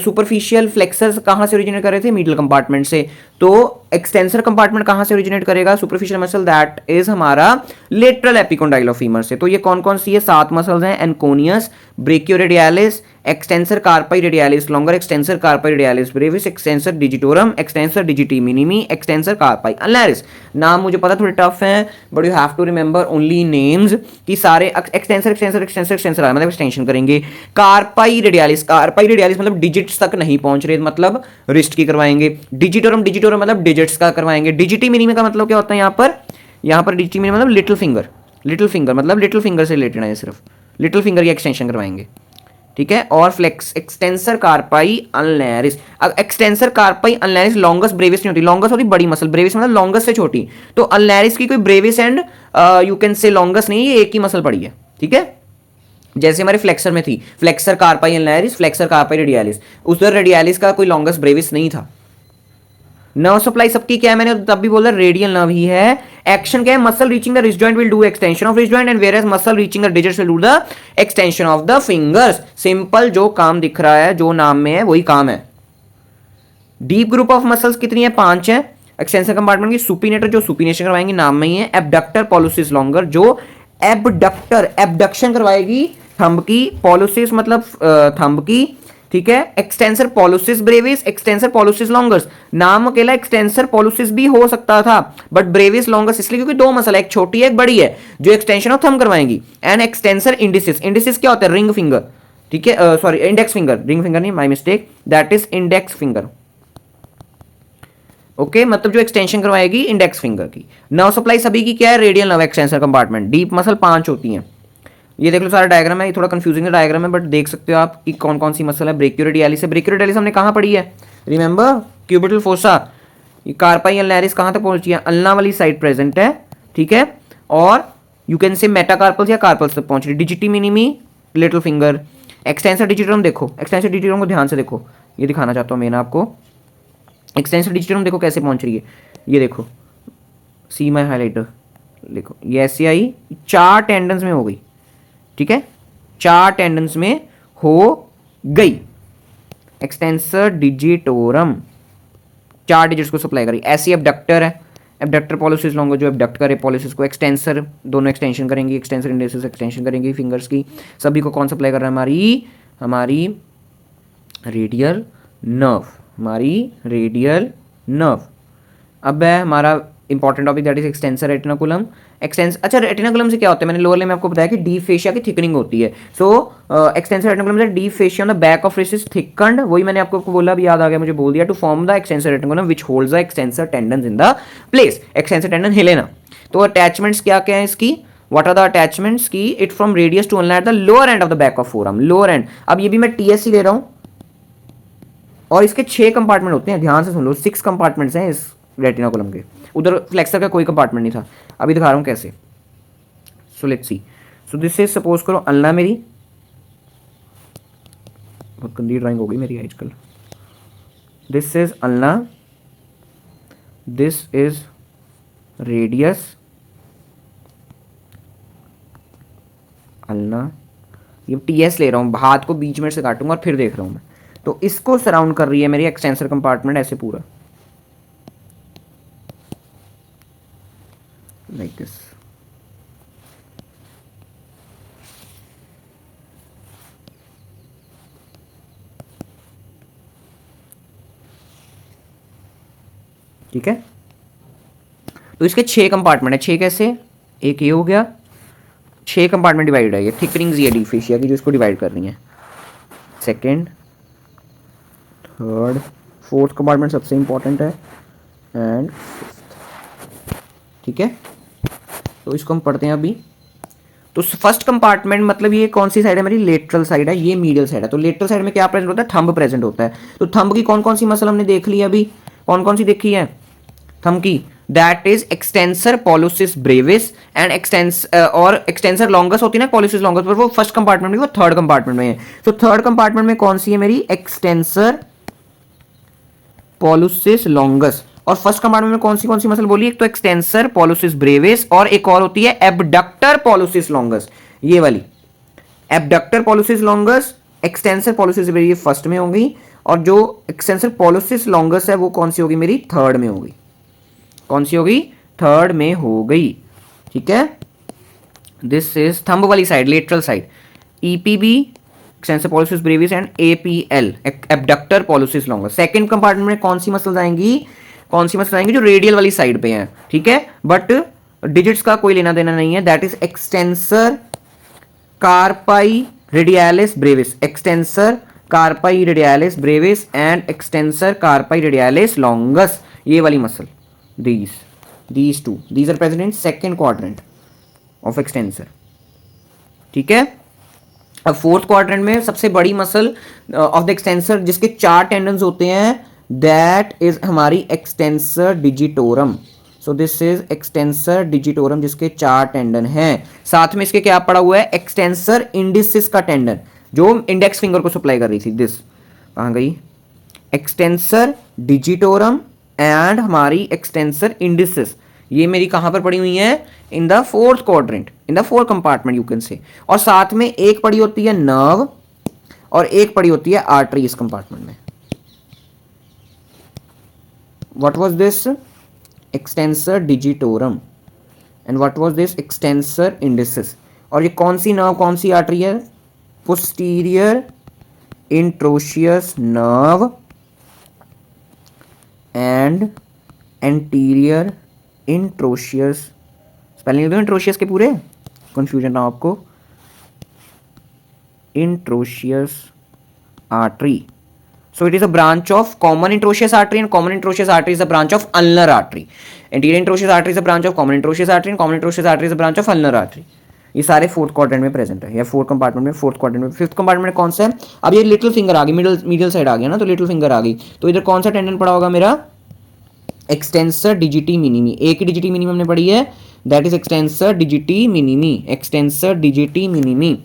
सुपरफिशियल फ्लेक्सर्स कहाँ से ओरिजिनेट कर रहे थे, मीडियल कंपार्टमेंट से, तो एक्सटेंसर कंपार्टमेंट कहाँ से ओरिजिनेट करेगा, सुपरफिशियल मसल, दैट इज हमारा लेटरल एपिकोंडाइल ऑफ फीमर से। तो ये कौन कौन सी है, 7 मसल्स हैं, anconeus, brachioradialis, extensor कार्पाई radialis longer, extensor कार्पाई radialis Brevis, extensor digitorum, extensor डिजिटी minimi, extensor कार्पाई अल्नारिस। नाम मुझे पता थोड़े टफ हैं, but you have to remember only names कि सारे एक्सटेंसर एक्सटेंसर एक्सटेंसर एक्सटेंसर मतलब एक्सटेंशन करेंगे। कार्पाई रेडियालिस मतलब डिजिट्स तक नहीं पहुंच रहे, मतलब रिस्ट की करवाएंगे। डिजिटोरम मतलब डिजिट्स का करवाएंगे। डिजिटी मिनिमी का मतलब क्या होता है यहाँ पर डिजिटी मिनिमी मतलब लिटिल फिंगर मतलब लिटिल फिंगर से रिलेटेड है, सिर्फ लिटिल फिंगर की एक्सटेंशन करवाएंगे, ठीक है। और flex extensor carpi ulnaris, extensor carpi ulnaris longest brevis नहीं होती, लॉन्गेस्ट होती बड़ी मसल, ब्रेविस मतलब लॉन्गेस्ट से छोटी, तो अल्नैरिस की कोई ब्रेविस एंड यू कैन से लॉन्गेस्ट नहीं, ये एक ही मसल पड़ी है, ठीक है। जैसे हमारे फ्लेक्सर में थी, flexor carpi ulnaris, flexor carpi radialis, उधर रेडियालिस का कोई लॉन्गेस्ट ब्रेविस नहीं था। नर्व सप्लाई सबकी क्या है, मैंने तब भी बोला रेडियल नर्व ही है। एक्शन क्या है, muscle reaching the wrist joint will do extension of wrist joint and whereas muscle reaching the digits will do the extension of the fingers. Simple जो काम दिख रहा है, जो नाम में है वही काम है। डीप ग्रुप ऑफ मसल्स कितनी है, 5 है। एक्सटेंसर कंपार्टमेंट की सुपिनेटर जो सुपिनेशन करवाएंगे नाम में ही है। एबडक्टर पॉलोसिस लॉन्गर जो एबडक्शन करवाएगी थंब की, पॉलोसिस मतलब थंब की, ठीक है। एक्सटेंसर पॉलोसिस ब्रेविस, एक्सटेंसर पॉलोसिस लॉन्गर्स, नाम अकेला एक्सटेंसर पॉलोसिस भी हो सकता था, बट ब्रेविस लॉन्गर्स इसलिए क्योंकि दो मसल है, एक छोटी है एक बड़ी है, जो एक्सटेंशन ऑफ थंब करवाएंगी। एंड एक्सटेंसर इंडिसिस, इंडिसिस क्या होता है, रिंग फिंगर, ठीक है, sorry index finger, ring finger नहीं, my mistake, that is index finger, okay मतलब जो एक्सटेंशन करवाएगी इंडेक्स फिंगर की। नर्व सप्लाई सभी की क्या है, radial nerve extensor compartment. Deep muscle 5 होती हैं, ये देख लो सारा डायग्राम है, ये थोड़ा कंफ्यूजिंग डायग्राम है, बट देख सकते हो आप कि कौन कौन सी मसल है। ब्रेकियोरेडियालिस है, ब्रेकियोरेडियालिस हमने कहाँ पढ़ी है, रिमेंबर क्यूबिटल फोसा। ये कार्पाई अल्नैरिस कहाँ तक पहुंची है, अल्ना वाली साइड प्रेजेंट है, ठीक है। और यू कैन से मेटाकार्पल्स या कार्पल्स तक पहुंच रही। Digiti minimi little finger, extensor digitorum देखो, एक्सटेंसर डिजिटम को ध्यान से देखो, ये दिखाना चाहता हूँ मैं आपको। एक्सटेंसर डिजिटम देखो कैसे पहुंच रही है, ये देखो, सी माई हाईलाइटर, देखो ये ऐसे आई, 4 टेंडन्स में हो गई, ठीक है, 4 टेंडन्स में हो गई। एक्सटेंसर डिजिटोरम 4 डिजिट्स को सप्लाई करी। ऐसी एबडक्टर है, एबडक्टर पॉलिसिस लॉन्गर जो एबडक्ट करे पॉलिसिस को, एक्सटेंसर दोनों एक्सटेंशन करेंगी, एक्सटेंसर इंडेक्स एक्सटेंशन करेंगी फिंगर्स की। सभी को कौन सप्लाई कर रहा है, हमारी रेडियल नर्व, हमारी रेडियल नर्व। अब है हमारा important topic that is extensor retinaculum. अच्छा रेटिनाकुलम से क्या होता है, मैंने लोअर में आपको बताया कि डीप फेशिया की थिकनिंग होती है। सो एक्सटेंसर रेटिनाकुलम से deep fascia on the back of wrist is thickened, वही मैंने आपको बोला, भी याद आ गया मुझे, बोल दिया, to form the extensor retinaculum which holds the extensor tendons in the place. Extensor tendon हिले ना। तो अटैचमेंट्स क्या क्या है इसकी, व्हाट आर द अटैचमेंट्स की, it from radius to ulna at the lower end of the back of forearm, lower end. अब ये भी मैं टीएससी ले रहा हूं, और इसके 6 कंपार्टमेंट होते हैं, ध्यान से सुन लो, 6 कंपार्टमेंट्स हैं इस रेटिनाकुलम के। उधर फ्लेक्सर का कोई कंपार्टमेंट नहीं था, अभी दिखा रहा हूं कैसे। So let's see, so this is suppose करो अल्ना, मेरी बहुत गंदी ड्राइंग हो गई मेरी आजकल। This is ulna, this is radius ulna, ये टीएस ले रहा हूं, हाथ को बीच में से काटूंगा और फिर देख रहा हूं मैं। तो इसको सराउंड कर रही है मेरी एक्सटेंसर कंपार्टमेंट ऐसे पूरा, लाइक दिस। ठीक है, तो इसके 6 कंपार्टमेंट है। 6 कैसे, एक ये हो गया, 6 कंपार्टमेंट डिवाइड है, ये थिकनिंग्स ये डीप फेशिया की जो इसको डिवाइड कर रही है। सेकेंड, थर्ड, फोर्थ कंपार्टमेंट सबसे इंपॉर्टेंट है, एंड फिफ्थ, ठीक है। तो इसको हम पढ़ते हैं अभी। तो फर्स्ट कंपार्टमेंट मतलब ये कौन सी साइड है, मेरी लेटरल साइड है, ये मीडियल साइड है। तो लेटरल साइड में क्या प्रेजेंट होता है, थंब प्रेजेंट होता है। तो थंब की कौन कौन सी मसल हमने देख ली है अभी, कौन कौन सी देखी है थंब की, that is extensor pollicis brevis and और एक्सटेंसर लॉन्गस होती है ना पॉलोसिस लॉन्गस, पर वो फर्स्ट कंपार्टमेंट में, वो थर्ड कंपार्टमेंट में है। तो थर्ड कंपार्टमेंट में कौन सी है मेरी, एक्सटेंसर पॉलोसिस लॉन्गस। और फर्स्ट कंपार्टमेंट में कौन सी मसल बोली, एक तो एक्सटेंसर पॉलोसिस ब्रेविस और एक और होती है एबडक्टर पॉलोसिस लॉन्गस, ये वाली abductor pollicis longus, extensor pollicis brevis first में होगी, और जो एक्सटेंसर पॉलोसिस लॉन्गस है वो कौन सी होगी मेरी, थर्ड में होगी। कौन सी होगी, थर्ड में हो गई, ठीक है। दिस इज थंब वाली side, lateral side. EPB extensor pollicis brevis and APL, abductor pollicis longus. Second compartment में कौन सी मसल्स आएंगी, कौन सी मसल्स आएंगी, जो रेडियल वाली साइड पे हैं, ठीक है, बट डिजिट्स का कोई लेना देना नहीं है। That is extensor कार्पाई radialis Brevis, extensor कार्पाई radialis Brevis and extensor कार्पाई radialis longus, ये वाली muscle, these two, these are present in second quadrant of extensor, ठीक है। अब फोर्थ क्वाड्रेंट में सबसे बड़ी मसल ऑफ द एक्सटेंसर जिसके 4 टेंडन्स होते हैं, दैट इज हमारी extensor digitorum. So this is extensor digitorum जिसके 4 टेंडन हैं। साथ में इसके क्या पड़ा हुआ है, एक्सटेंसर इंडिसिस का टेंडन जो इंडेक्स फिंगर को सप्लाई कर रही थी। दिस कहाँ गई, एक्सटेंसर डिजिटोरम एंड हमारी एक्सटेंसर इंडिसिस, ये मेरी कहां पर पड़ी हुई है, in the fourth quadrant, in the fourth compartment you can से। और साथ में एक पड़ी होती है नर्व और एक पड़ी होती है आर्टरी इस कंपार्टमेंट में। What was this, extensor digitorum, and what was this, extensor indices. और ये कौन सी नर्व कौन सी आर्टरी है, posterior interosseous nerve and anterior interosseous, spelling दो इंट्रोशियस के पूरे, कंफ्यूजन ना आपको, interosseous artery. So it is a branch of common introtious artery and common introtious artery is a branch of ulnar artery. Anterior introtious artery is a branch of common introtious artery and common introtious artery is a branch of ulnar artery. ये सारे fourth quadrant में present है, या fourth compartment में, fourth quadrant में। Fifth compartment में कौन सा है, अब ये लिटिल फिंगर आ गई, मिडिल साइड आ गया ना, तो लिटिल फिंगर आ गई, तो इधर कौन सा टेंडन पड़ा होगा मेरा, एक्सटेंसर डिजिटी मिनिमी। एक ही डिजिटी मिनिमी हमने पढ़ी है, that is extensor डिजिटी minimi, extensor डिजिटी minimi.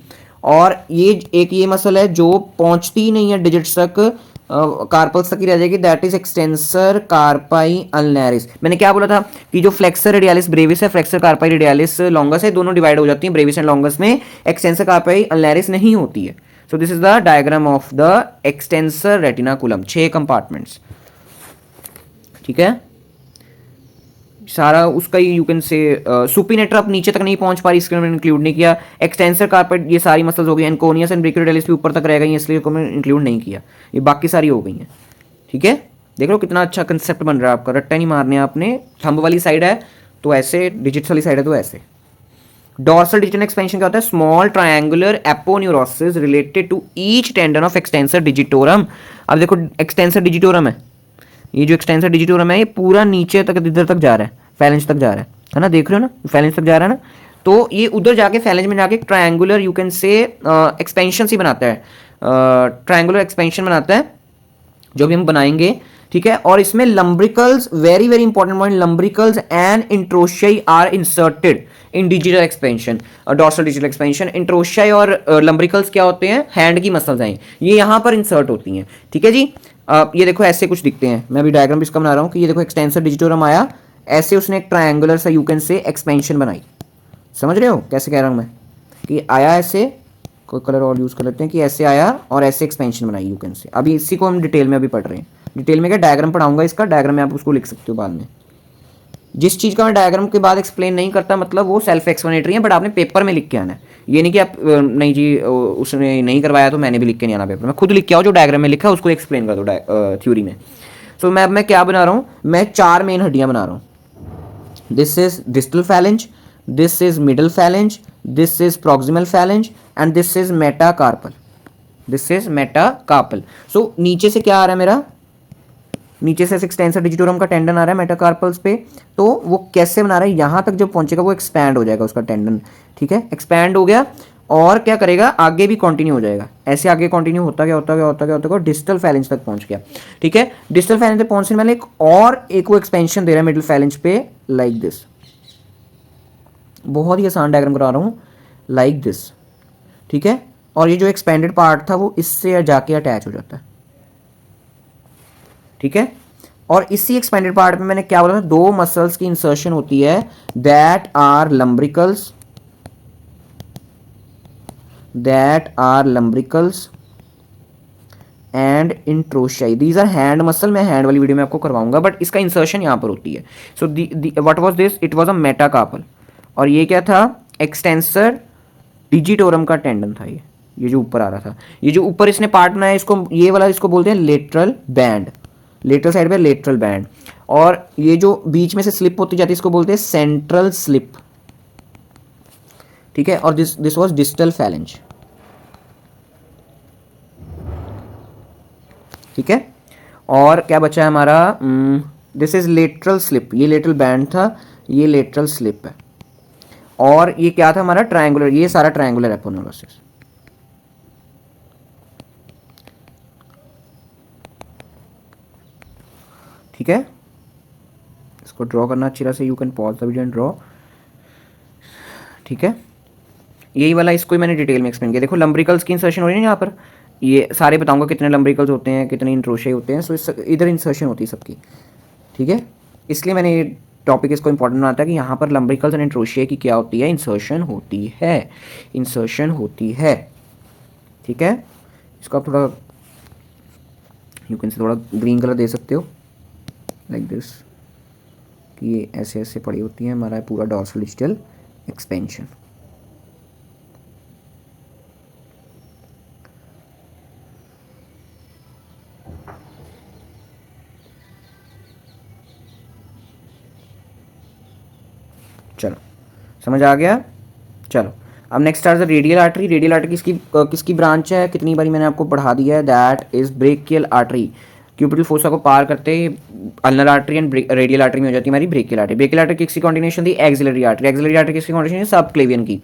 और ये एक ये मसल है जो पहुंचती ही नहीं है डिजिट्स तक, कार्पल्स तक ही रह जाएगी, दैट इज एक्सटेंसर कार्पाई अल्नैरिस। मैंने क्या बोला था कि जो फ्लेक्सर रेडियालिस ब्रेविस है, फ्लेक्सर कार्पाई रेडियालिस लॉन्गस है, दोनों डिवाइड हो जाती हैं ब्रेविस एंड लॉन्गस में, एक्सटेंसर कार्पाई अल्नैरिस नहीं होती है। So this is the diagram of the extensor retinaculum, 6 compartments, ठीक है। सारा उसका ही यू कैन से सुपिनेटर अब नीचे तक नहीं पहुंच पा रही, इसके मैंने इंक्लूड नहीं किया। एक्सटेंसर कार्पेट ये सारी मसल्स हो गई, एनकोनियस एंड ब्रेकियोडेलिस भी ऊपर तक रह गई हैं, इसलिए मैंने इंक्लूड नहीं किया, ये बाकी सारी हो गई हैं, ठीक है। देख लो कितना अच्छा कंसेप्ट बन रहा है आपका, रट्टा नहीं मारने आपने। थंब वाली साइड है तो ऐसे, डिजिट्स वाली साइड है तो ऐसे। डॉर्सल डिजिटल एक्सपेंशन क्या होता है, small triangular aponeurosis related to each tendon of extensor digitorum. अब देखो एक्सटेंसर डिजिटोरम है, ये जो एक्सटेंसर डिजिटोरम है ये पूरा नीचे तक इधर तक जा रहा है, फैलेंज तक जा रहा है ना, देख रहे हो ना, फैलेंज तक जा रहा है ना, तो ये उधर जाके फैलेंज में जाके triangular you can say expansion ही बनाता है, ट्रायंगुलर एक्सपेंशन बनाता है जो भी हम बनाएंगे, ठीक है। और इसमें lumbricals, very very important point, lumbricals and interossei are inserted in digital expansion, dorsal digital expansion. Interossei और लंब्रिकल्स क्या होते हैं, हैंड की मसल्स हैं, ये यहाँ पर इंसर्ट होती हैं, ठीक है जी। ये देखो ऐसे कुछ दिखते हैं, मैं अभी डायग्राम इसका बना रहा हूँ कि ये देखो एक्सटेंसर डिजिटोरम आया, ऐसे उसने एक ट्रायंगुलर सा यू कैन से एक्सपेंशन बनाई, समझ रहे हो कैसे कह रहा हूँ मैं, कि आया ऐसे, कोई कलर और यूज़ कर लेते हैं, कि ऐसे आया और ऐसे एक्सपेंशन बनाई यू कैन से। अभी इसी को हम डिटेल में अभी पढ़ रहे हैं, डिटेल में क्या डायग्राम पढ़ाऊंगा, इसका डायग्राम में आप उसको लिख सकते हो बाद में। जिस चीज़ का मैं डायग्राम के बाद एक्सप्लेन नहीं करता मतलब वो सेल्फ एक्सप्लेनेटरी है, बट आपने पेपर में लिख के आना है, ये नहीं कि आप नहीं जी उसने नहीं करवाया तो मैंने भी लिख के नहीं आना पेपर में, खुद लिख के आओ, जो डायग्राम में लिखा है उसको एक्सप्लेन कर दो थ्योरी में। सो मैं क्या बना रहा हूँ, मैं 4 मेन हड्डियाँ बना रहा हूँ। This is distal phalange, this is middle phalange, this is proximal phalange and this is metacarpal, this is metacarpal. So नीचे से क्या आ रहा है मेरा, नीचे से एक्सटेंसर डिजिटोरम का टेंडन आ रहा है मेटाकार्पल्स पे, तो वो कैसे बना रहा है, यहाँ तक जब पहुंचेगा वो एक्सपैंड हो जाएगा उसका टेंडन, ठीक है, एक्सपैंड हो गया और क्या करेगा, आगे भी कंटिन्यू हो जाएगा, ऐसे आगे कंटिन्यू होता गया डिस्टल फैलेंज तक पहुंच गया, ठीक है। डिस्टल फैलेंज तक पहुंचने वाले एक वो एक्सपेंशन दे रहा है मिडिल फैलेंज पे, लाइक दिस, बहुत ही आसान डायग्राम करा रहा हूँ, लाइक दिस, ठीक है। और ये जो एक्सपेंडेड पार्ट था वो इससे जाके अटैच हो जाता है, ठीक है। और इसी एक्सपेंडेड पार्ट में मैंने क्या बोला था, 2 मसल्स की इंसर्शन होती है, that are lumbricals, and interossei, these are hand muscle. मैं हैंड वाली वीडियो में आपको करवाऊंगा, बट इसका इंसर्शन यहाँ पर होती है। So what was this, it was a metacarpal, और ये क्या था, एक्सटेंसर डिजिटोरम का टेंडन था ये, ये जो ऊपर आ रहा था, ये जो ऊपर इसने पार्ट बनाया, इसको ये वाला इसको बोलते हैं लेटरल बैंड, लेटरल साइड पे लेटरल बैंड। और ये जो बीच में से स्लिप होती जाती है इसको बोलते हैं सेंट्रल स्लिप, ठीक है। और दिस वाज डिस्टल फैलेंज, ठीक है। और क्या बचा है हमारा, दिस इज लेटरल स्लिप, ये लेटरल बैंड था, ये लेटरल स्लिप है। और ये क्या था हमारा ट्रायंगुलर, ये सारा ट्रायंगुलर एपोनेउरोसिस, ठीक है। इसको ड्रॉ करना अच्छी तरह से, you can pause the video and draw, ठीक है। यही वाला इसको ही मैंने डिटेल में एक्सप्लेन किया। देखो लंब्रिकल्स की इंसर्शन हो रही है यहाँ पर, ये सारे बताऊंगा कितने लंब्रिकल्स होते हैं, कितने इंट्रोशिया होते हैं, सो इधर इंसर्शन होती है सबकी, ठीक है। इसलिए मैंने ये टॉपिक इसको इंपॉर्टेंट बनाता है कि यहाँ पर लंब्रिकल्स एंड इंट्रोशिया की क्या होती है, इंसर्शन होती है, इंसर्शन होती है, ठीक है। इसको आप थोड़ा यू कैन से थोड़ा ग्रीन कलर दे सकते हो लाइक दिस, कि ये ऐसे ऐसे पड़ी होती है हमारा पूरा डॉर्सल डिजिटल एक्सपेंशन। चलो समझ आ गया। चलो अब next are the radial artery. Radial artery किसकी ब्रांच है, कितनी बारी मैंने आपको पढ़ा दिया है, that is brachial artery. Cubital fossa को पार करते ही ulnar artery and radial artery में हो जाती है हमारी ब्रेकियल आर्टरी। ब्रेकियल आर्टरी किसकी कॉन्टिन्यूशन थी, एक्सिलरी आर्टरी। एक्सिलरी आर्टरी किसकी कॉन्टिन्यूशन है, सब क्लेवियन की।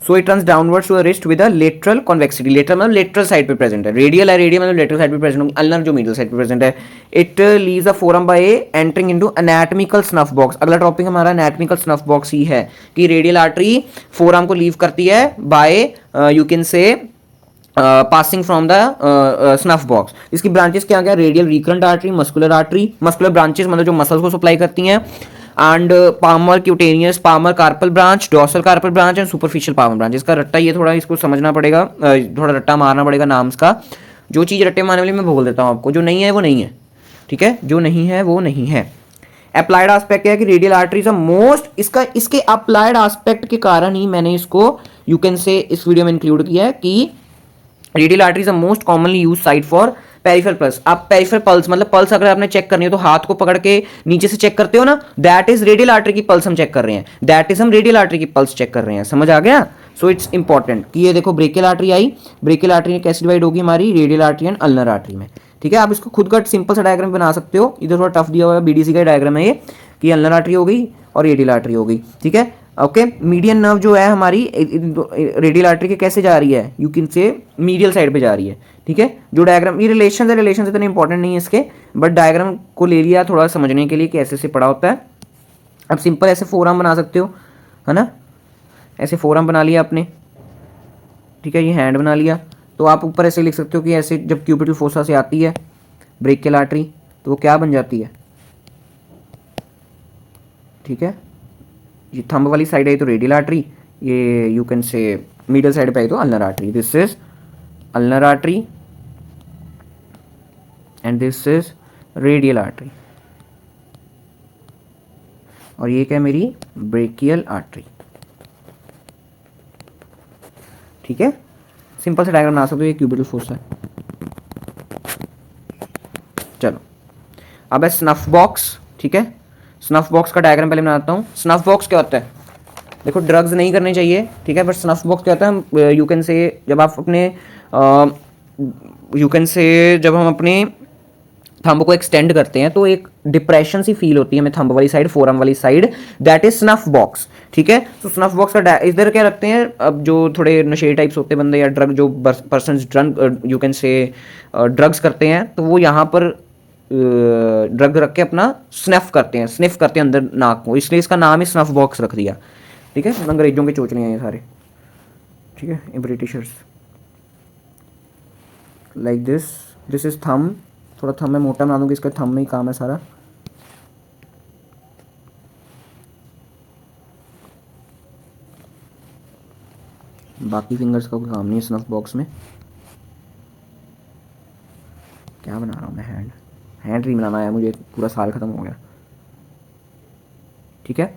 So it runs downwards to the wrist with a lateral convexity. Lateral मतलब लेटरल साइड पे प्रेजेंट है, रेडियल है, रेडियल मतलब लेटरल साइड पे प्रेजेंट होगी, अल्नर जो मिडल साइड पे प्रेजेंट है। It leaves a forum by entering into anatomical snuff box. अगला टॉपिक हमारा एनाटॉमिकल स्नफ बॉक्स ही है कि रेडियल आर्टरी फोरम को लीव करती है by you can say passing from the snuff box. इसकी ब्रांचेस क्या क्या, radial recurrent artery, muscular artery, muscular branches मतलब जो मसल्स को सप्लाई करती हैं, and palmar cutaneous, palmar carpal branch, dorsal carpal branch and superficial palmar branch. इसका रट्टा ये थोड़ा इसको समझना पड़ेगा, थोड़ा रट्टा मारना पड़ेगा नाम्स का। जो चीज़ रट्टे मारने वाली मैं बोल देता हूँ आपको, जो नहीं है वो नहीं है, ठीक है, जो नहीं है वो नहीं है। अप्लाइड एस्पेक्ट क्या है कि रेडियल आर्टरी इज मोस्ट, इसके अप्लाइड एस्पेक्ट के कारण ही मैंने इसको यू कैन से इस वीडियो में इंक्लूड किया है कि radial artery is the most commonly use site for peripheral pulse. आप पेरिफेरल पल्स मतलब पल्स अगर आपने चेक करनी हो तो हाथ को पकड़ के नीचे से चेक करते हो ना, दैट इज रेडियल आर्टरी की पल्स हम चेक कर रहे हैं, दैट इज हम रेडियल आर्टरी की पल्स चेक कर रहे हैं। समझ आ गया। सो इट्स इंपॉर्टेंट कि ये देखो ब्रेकियल आर्टरी आई, ब्रेकियल आर्टरी कैसे डिवाइड होगी हमारी, radial artery and ulnar artery में, ठीक है। आप इसको खुद का सिंपल सा डायग्राम बना सकते हो, इधर थोड़ा टफ दिया हुआ है, बीडीसी का डायग्राम है ये, कि अल्नर आर्टरी हो गई और रेडियल आर्टरी हो गई, ठीक है। ओके मीडियन नर्व जो है हमारी रेडियल आर्टरी के कैसे जा रही है, यू कैन से मीडियल साइड पे जा रही है, ठीक है। जो डायग्राम, ये रिलेशन इतने इंपॉर्टेंट नहीं है इसके, बट डायग्राम को ले लिया थोड़ा समझने के लिए कि ऐसे से पड़ा होता है। अब सिंपल ऐसे फोरआर्म बना सकते हो, है ना, ऐसे फोरआर्म बना लिया आपने, ठीक है। ये हैंड बना लिया, तो आप ऊपर ऐसे लिख सकते हो कि ऐसे जब क्यूबिटल फोसा से आती है ब्रेकियल आर्टरी तो वो क्या बन जाती है, ठीक है। ये थंब वाली साइड आई तो रेडियल आर्टरी, ये यू कैन से मिडल साइड पे आई तो ulnar artery. This is ulnar artery and this is radial artery, और ये क्या है मेरी ब्रेकियल आर्टरी, ठीक है। सिंपल सा डायग्राम बना सकते हो, ये क्यूबिटल फोसा है। चलो अब है स्नफ बॉक्स, ठीक है। स्नफ बॉक्स का डायग्राम पहले बनाता हूँ। स्नफ बॉक्स क्या होता है, देखो ड्रग्स नहीं करने चाहिए, ठीक है, बट स्नफ बॉक्स क्या होता है, यू कैन से जब आप अपने यू कैन से जब हम अपने थंब को एक्सटेंड करते हैं तो एक डिप्रेशन सी फील होती है हमें थंब वाली साइड, फोरम वाली side, that is snuff box, ठीक है। तो स्नफ बॉक्स का इधर क्या रखते हैं, अब जो थोड़े नशे टाइप्स होते हैं बंदे या ड्रग जो पर्सन ड्रग यू कैन से ड्रग्स करते हैं, तो वो यहाँ पर ड्रग रख के अपना स्निफ करते हैं अंदर नाक को, इसलिए इसका नाम ही स्नफ बॉक्स रख दिया, ठीक है। अंग्रेजों के चोचले हैं ये सारे, ठीक है, Britishers. Like this is thumb, थोड़ा थंब में मोटा बना दूंगी, इसका थंब में ही काम है सारा। बाकी फिंगर्स का कोई काम नहीं है स्नफ बॉक्स में। क्या बना रहा हूँ मैं, हैंड नहीं बनाना है मुझे, पूरा साल ख़त्म हो गया, ठीक है।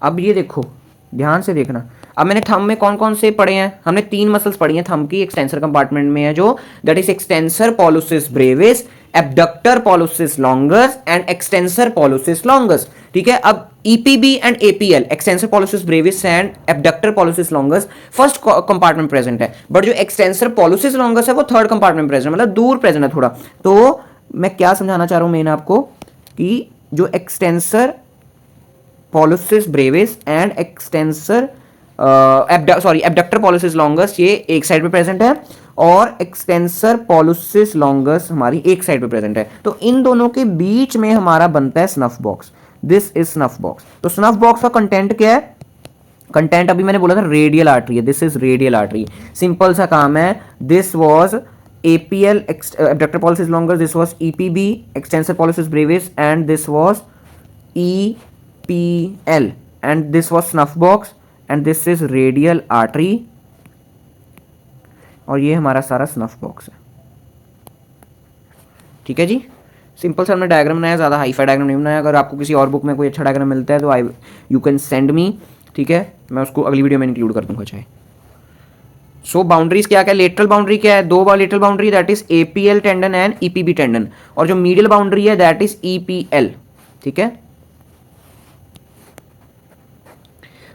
अब ये देखो ध्यान से देखना, अब मैंने थंब में कौन कौन से पढ़े हैं, हमने 3 मसल्स पढ़ी हैं थंब की, एक्सटेंसर कंपार्टमेंट में है जो, that is extensor pollicis brevis, abductor pollicis longus and extensor pollicis longus. ठीक है, अब EPB and APL, extensor pollicis brevis and abductor pollicis longus, first compartment present है, बट जो एक्सटेंसर पॉलोसिस लॉन्गस है वो थर्ड कंपार्टमेंट प्रेजेंट, मतलब दूर present है थोड़ा। तो मैं क्या समझाना चाह रहा हूं मेन आपको कि जो extensor pollicis brevis and extensor abductor pollicis longus ये एक साइड पे प्रेजेंट है और एक्सटेंसर पॉलोसिस लॉन्गस हमारी एक साइड पे प्रेजेंट है। तो इन दोनों के बीच में हमारा बनता है snuff box, this is snuff box. तो स्नफ बॉक्स का कंटेंट क्या है, कंटेंट अभी मैंने बोला था रेडियल आर्टरी है, this is radial artery, simple सा काम है। This was APL abductor pollicis longus, this was EPB extensor pollicis brevis and this was EPL and this was snuff box and this is radial artery और ये हमारा सारा snuff box है। ठीक है जी, सिंपल सा हमने डायग्राम बनाया, ज़्यादा हाईफाई डायग्राम नहीं बनाया। अगर आपको किसी और बुक में कोई अच्छा डायग्राम मिलता है तो यू कैन सेंड मी, ठीक है, मैं उसको अगली वीडियो में इंक्लूड कर दूंगा चाहे। सो बाउंड्रीज क्या क्या, लेटरल बाउंड्री क्या है, 2 बार lateral boundary that is APL tendon and EPB tendon, और जो मीडियल बाउंड्री है दैट इज ईपीएल। ठीक है,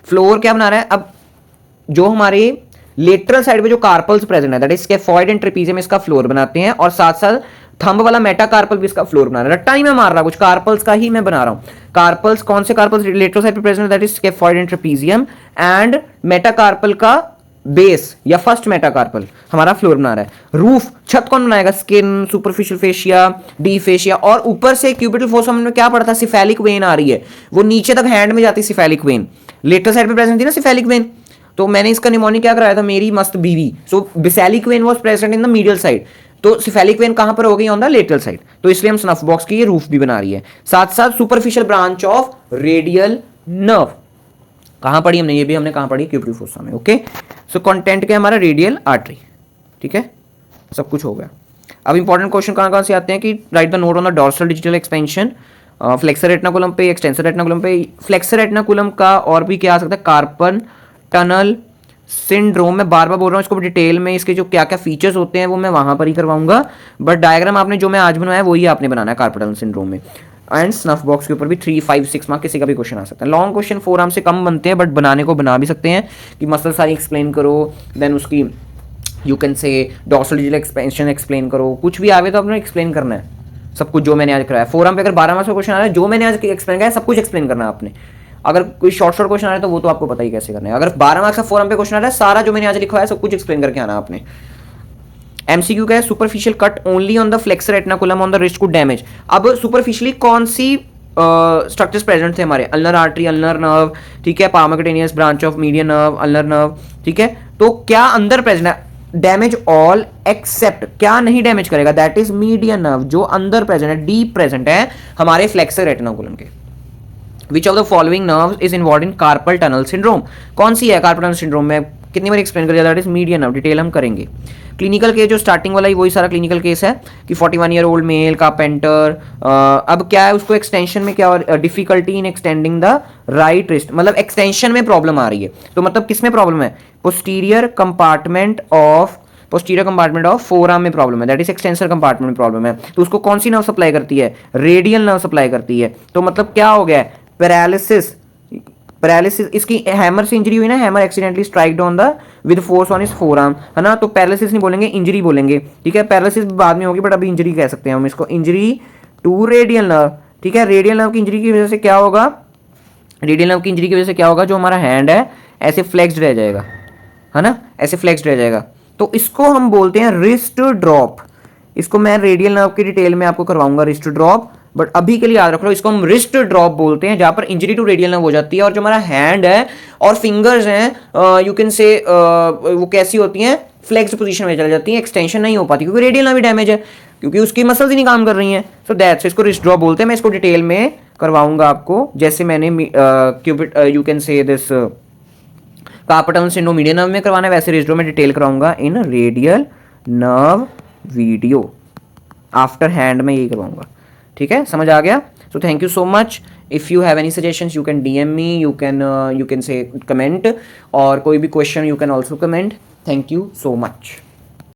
फ्लोर क्या बना रहा है, अब जो हमारे लेटरल साइड पे जो कार्पल्स प्रेजेंट है that is scaphoid and trapezium इसका फ्लोर बनाते हैं, और साथ साथ थंब वाला मेटाकार्पल भी इसका फ्लोर बना रहा है। रट्टा नहीं मैं मार रहा, कुछ कार्पल्स का ही मैं बना रहा हूं। कार्पल्स कौन से कार्पल्स लेटरल साइड पे प्रेजेंट है that is scaphoid and trapezium, and metacarpal का बेस या फर्स्ट मेटाकार्पल हमारा फ्लोर बना रहा है। रूफ छत कौन बनाएगा, skin, superficial fascia, deep fascia, और ऊपर से क्यूबिटल फोर्स हमने क्या पढ़ा था, सिफेलिक वेन आ रही है, वो नीचे तक हैंड में जाती है सिफेलिक वेन, लेटरल साइड पे प्रेजेंट थी ना सिफेलिक वेन। तो मैंने इसका निमोनिक क्या कराया था, मेरी मस्त बीवी। So basilic vein was present in the medial side, तो सिफेलिक वेन कहां पर हो गई, ऑन द लेटरल साइड, तो इसलिए हम स्नफ बॉक्स की ये रूफ भी बना रही है। साथ साथ superficial branch of radial nerve कहां पढ़ी हमने, ये भी हमने कहां पढ़ी, क्यूबिटल फोसा में। ओके, सो कंटेंट क्या हमारा, रेडियल आर्टरी। ठीक है, सब कुछ हो गया। अब इंपॉर्टेंट क्वेश्चन कहां कहां से आते हैं कि right the note on the dorsal digital expansion, flexor retinaculum पे, एक्सटेंसर रेटिनाकुलम पे। फ्लेक्सर रेटिनाकुलम का और भी क्या आ सकता है, कार्पल टनल सिंड्रोम, मैं बार बार बोल रहा हूँ इसको डिटेल में, इसके जो क्या क्या फीचर्स होते हैं वो मैं वहां पर ही करवाऊंगा, बट डायग्राम आपने जो मैं आज बनाया वही आपने बनाना है कार्पल टनल सिंड्रोम में। एंड स्नफ बॉक्स के ऊपर भी 3, 5, 6 मार्क किसी का भी क्वेश्चन आ सकता है। लॉन्ग क्वेश्चन 4 आर्म से कम बनते हैं, बट बनाने को बना भी सकते हैं कि मसल सारी एक्सप्लेन करो, देन उसकी यू कैन से डॉर्सल डिजिटल एक्सपेंशन एक्सप्लेन करो, कुछ भी आवे तो आपने एक्सप्लेन करना है सब कुछ जो मैंने आज कराया। 4 आर्म पे अगर 12 मार्क्स का क्वेश्चन आ रहा है, जो मैंने आज एक्सप्लेन किया सब कुछ एक्सप्लेन करना है आपने। अगर कोई शॉर्ट क्वेश्चन आ रहा है तो वो तो आपको पता ही कैसे करना है। अगर 12 मार्क्स का 4 आर्म पे क्वेश्चन आ रहा है, सारा जो मैंने आज लिखवाया सब कुछ एक्सप्लेन करके आना आपने। एमसीक्यू का है, superficial cut only on the flexor retinaculum on the wrist could damage. अब सुपरफिशियली कौन सी स्ट्रक्चर्स प्रेजेंट थे हमारे, अल्नर आर्टरी, अल्नर नर्व, ठीक है, palmocutaneous branch of median nerve, ulnar nerve. ठीक है, तो क्या अंदर प्रेजेंट है, डैमेज ऑल एक्सेप्ट, क्या नहीं डैमेज करेगा, दैट इज मीडियन नर्व, जो अंदर प्रेजेंट है, डीप प्रेजेंट है हमारे फ्लेक्सर रेटिनाकुलम के। Which of the following nerves is involve in carpel tunnel syndrome, कौन सी है कार्पल टनल सिंड्रोम में, कितनी बार एक्सप्लेन कर दिया, that is median nerve, detail हम करेंगे। क्लिनिकल केस जो स्टार्टिंग वाला ही वही सारा क्लिनिकल केस है कि 41 ईयर ओल्ड मेल कारपेंटर। अब क्या है उसको एक्सटेंशन में क्या, difficulty in extending the right wrist, मतलब एक्सटेंशन में प्रॉब्लम आ रही है। तो मतलब किस में प्रॉब्लम है, पोस्टीरियर कंपार्टमेंट ऑफ फोरआर्म में प्रॉब्लम है, दैट इज एक्सटेंसर कंपार्टमेंट में प्रॉब्लम है। तो उसको कौन सी नर्व सप्लाई करती है, रेडियल नर्व सप्लाई करती है। तो मतलब क्या हो गया, पैरालिसिस, इसकी हैमर से इंजरी हुई ना, hammer accidentally स्ट्राइक्ड on the with force on his forearm, है ना। तो पैरालिसिस नहीं बोलेंगे, इंजरी बोलेंगे, ठीक है। पैरालिसिस बाद में होगी बट अभी इंजरी कह सकते हैं हम इसको, इंजरी टू रेडियल नर्व, ठीक है। रेडियल नर्व की इंजरी की वजह से क्या होगा, रेडियल नर्व की इंजरी की वजह से क्या होगा, जो हमारा हैंड है ऐसे फ्लेक्स्ड रह जाएगा, है ना, ऐसे फ्लेक्स्ड रह जाएगा। तो इसको हम बोलते हैं रिस्ट ड्रॉप। इसको मैं रेडियल नर्व की डिटेल में आपको करवाऊंगा रिस्ट ड्रॉप, बट अभी के लिए याद रख लो इसको हम रिस्ट ड्रॉप बोलते हैं, जहां पर इंजरी टू रेडियल नर्व हो जाती है और जो हमारा हैंड है और फिंगर्स हैं यू कैन से वो कैसी होती हैं, फ्लेक्स्ड पोजीशन में चली जाती हैं, एक्सटेंशन नहीं हो पाती क्योंकि रेडियल नर्व भी डैमेज है, क्योंकि उसकी मसल्स ही नहीं काम कर रही हैं। सो दैट्स इसको रिस्ट ड्रॉप बोलते हैं। मैं इसको डिटेल में करवाऊंगा आपको, जैसे मैंने you can say this carpal tunnel syndrome median nerve में करवाना है, वैसे रिस्ट ड्रॉप में डिटेल करवाऊंगा in radial nerve video after hand में, यही करवाऊंगा, ठीक है, समझ आ गया। So thank you so much. If you have any suggestions, you can DM me, you can say comment, or कोई भी question you can also comment. Thank you so much.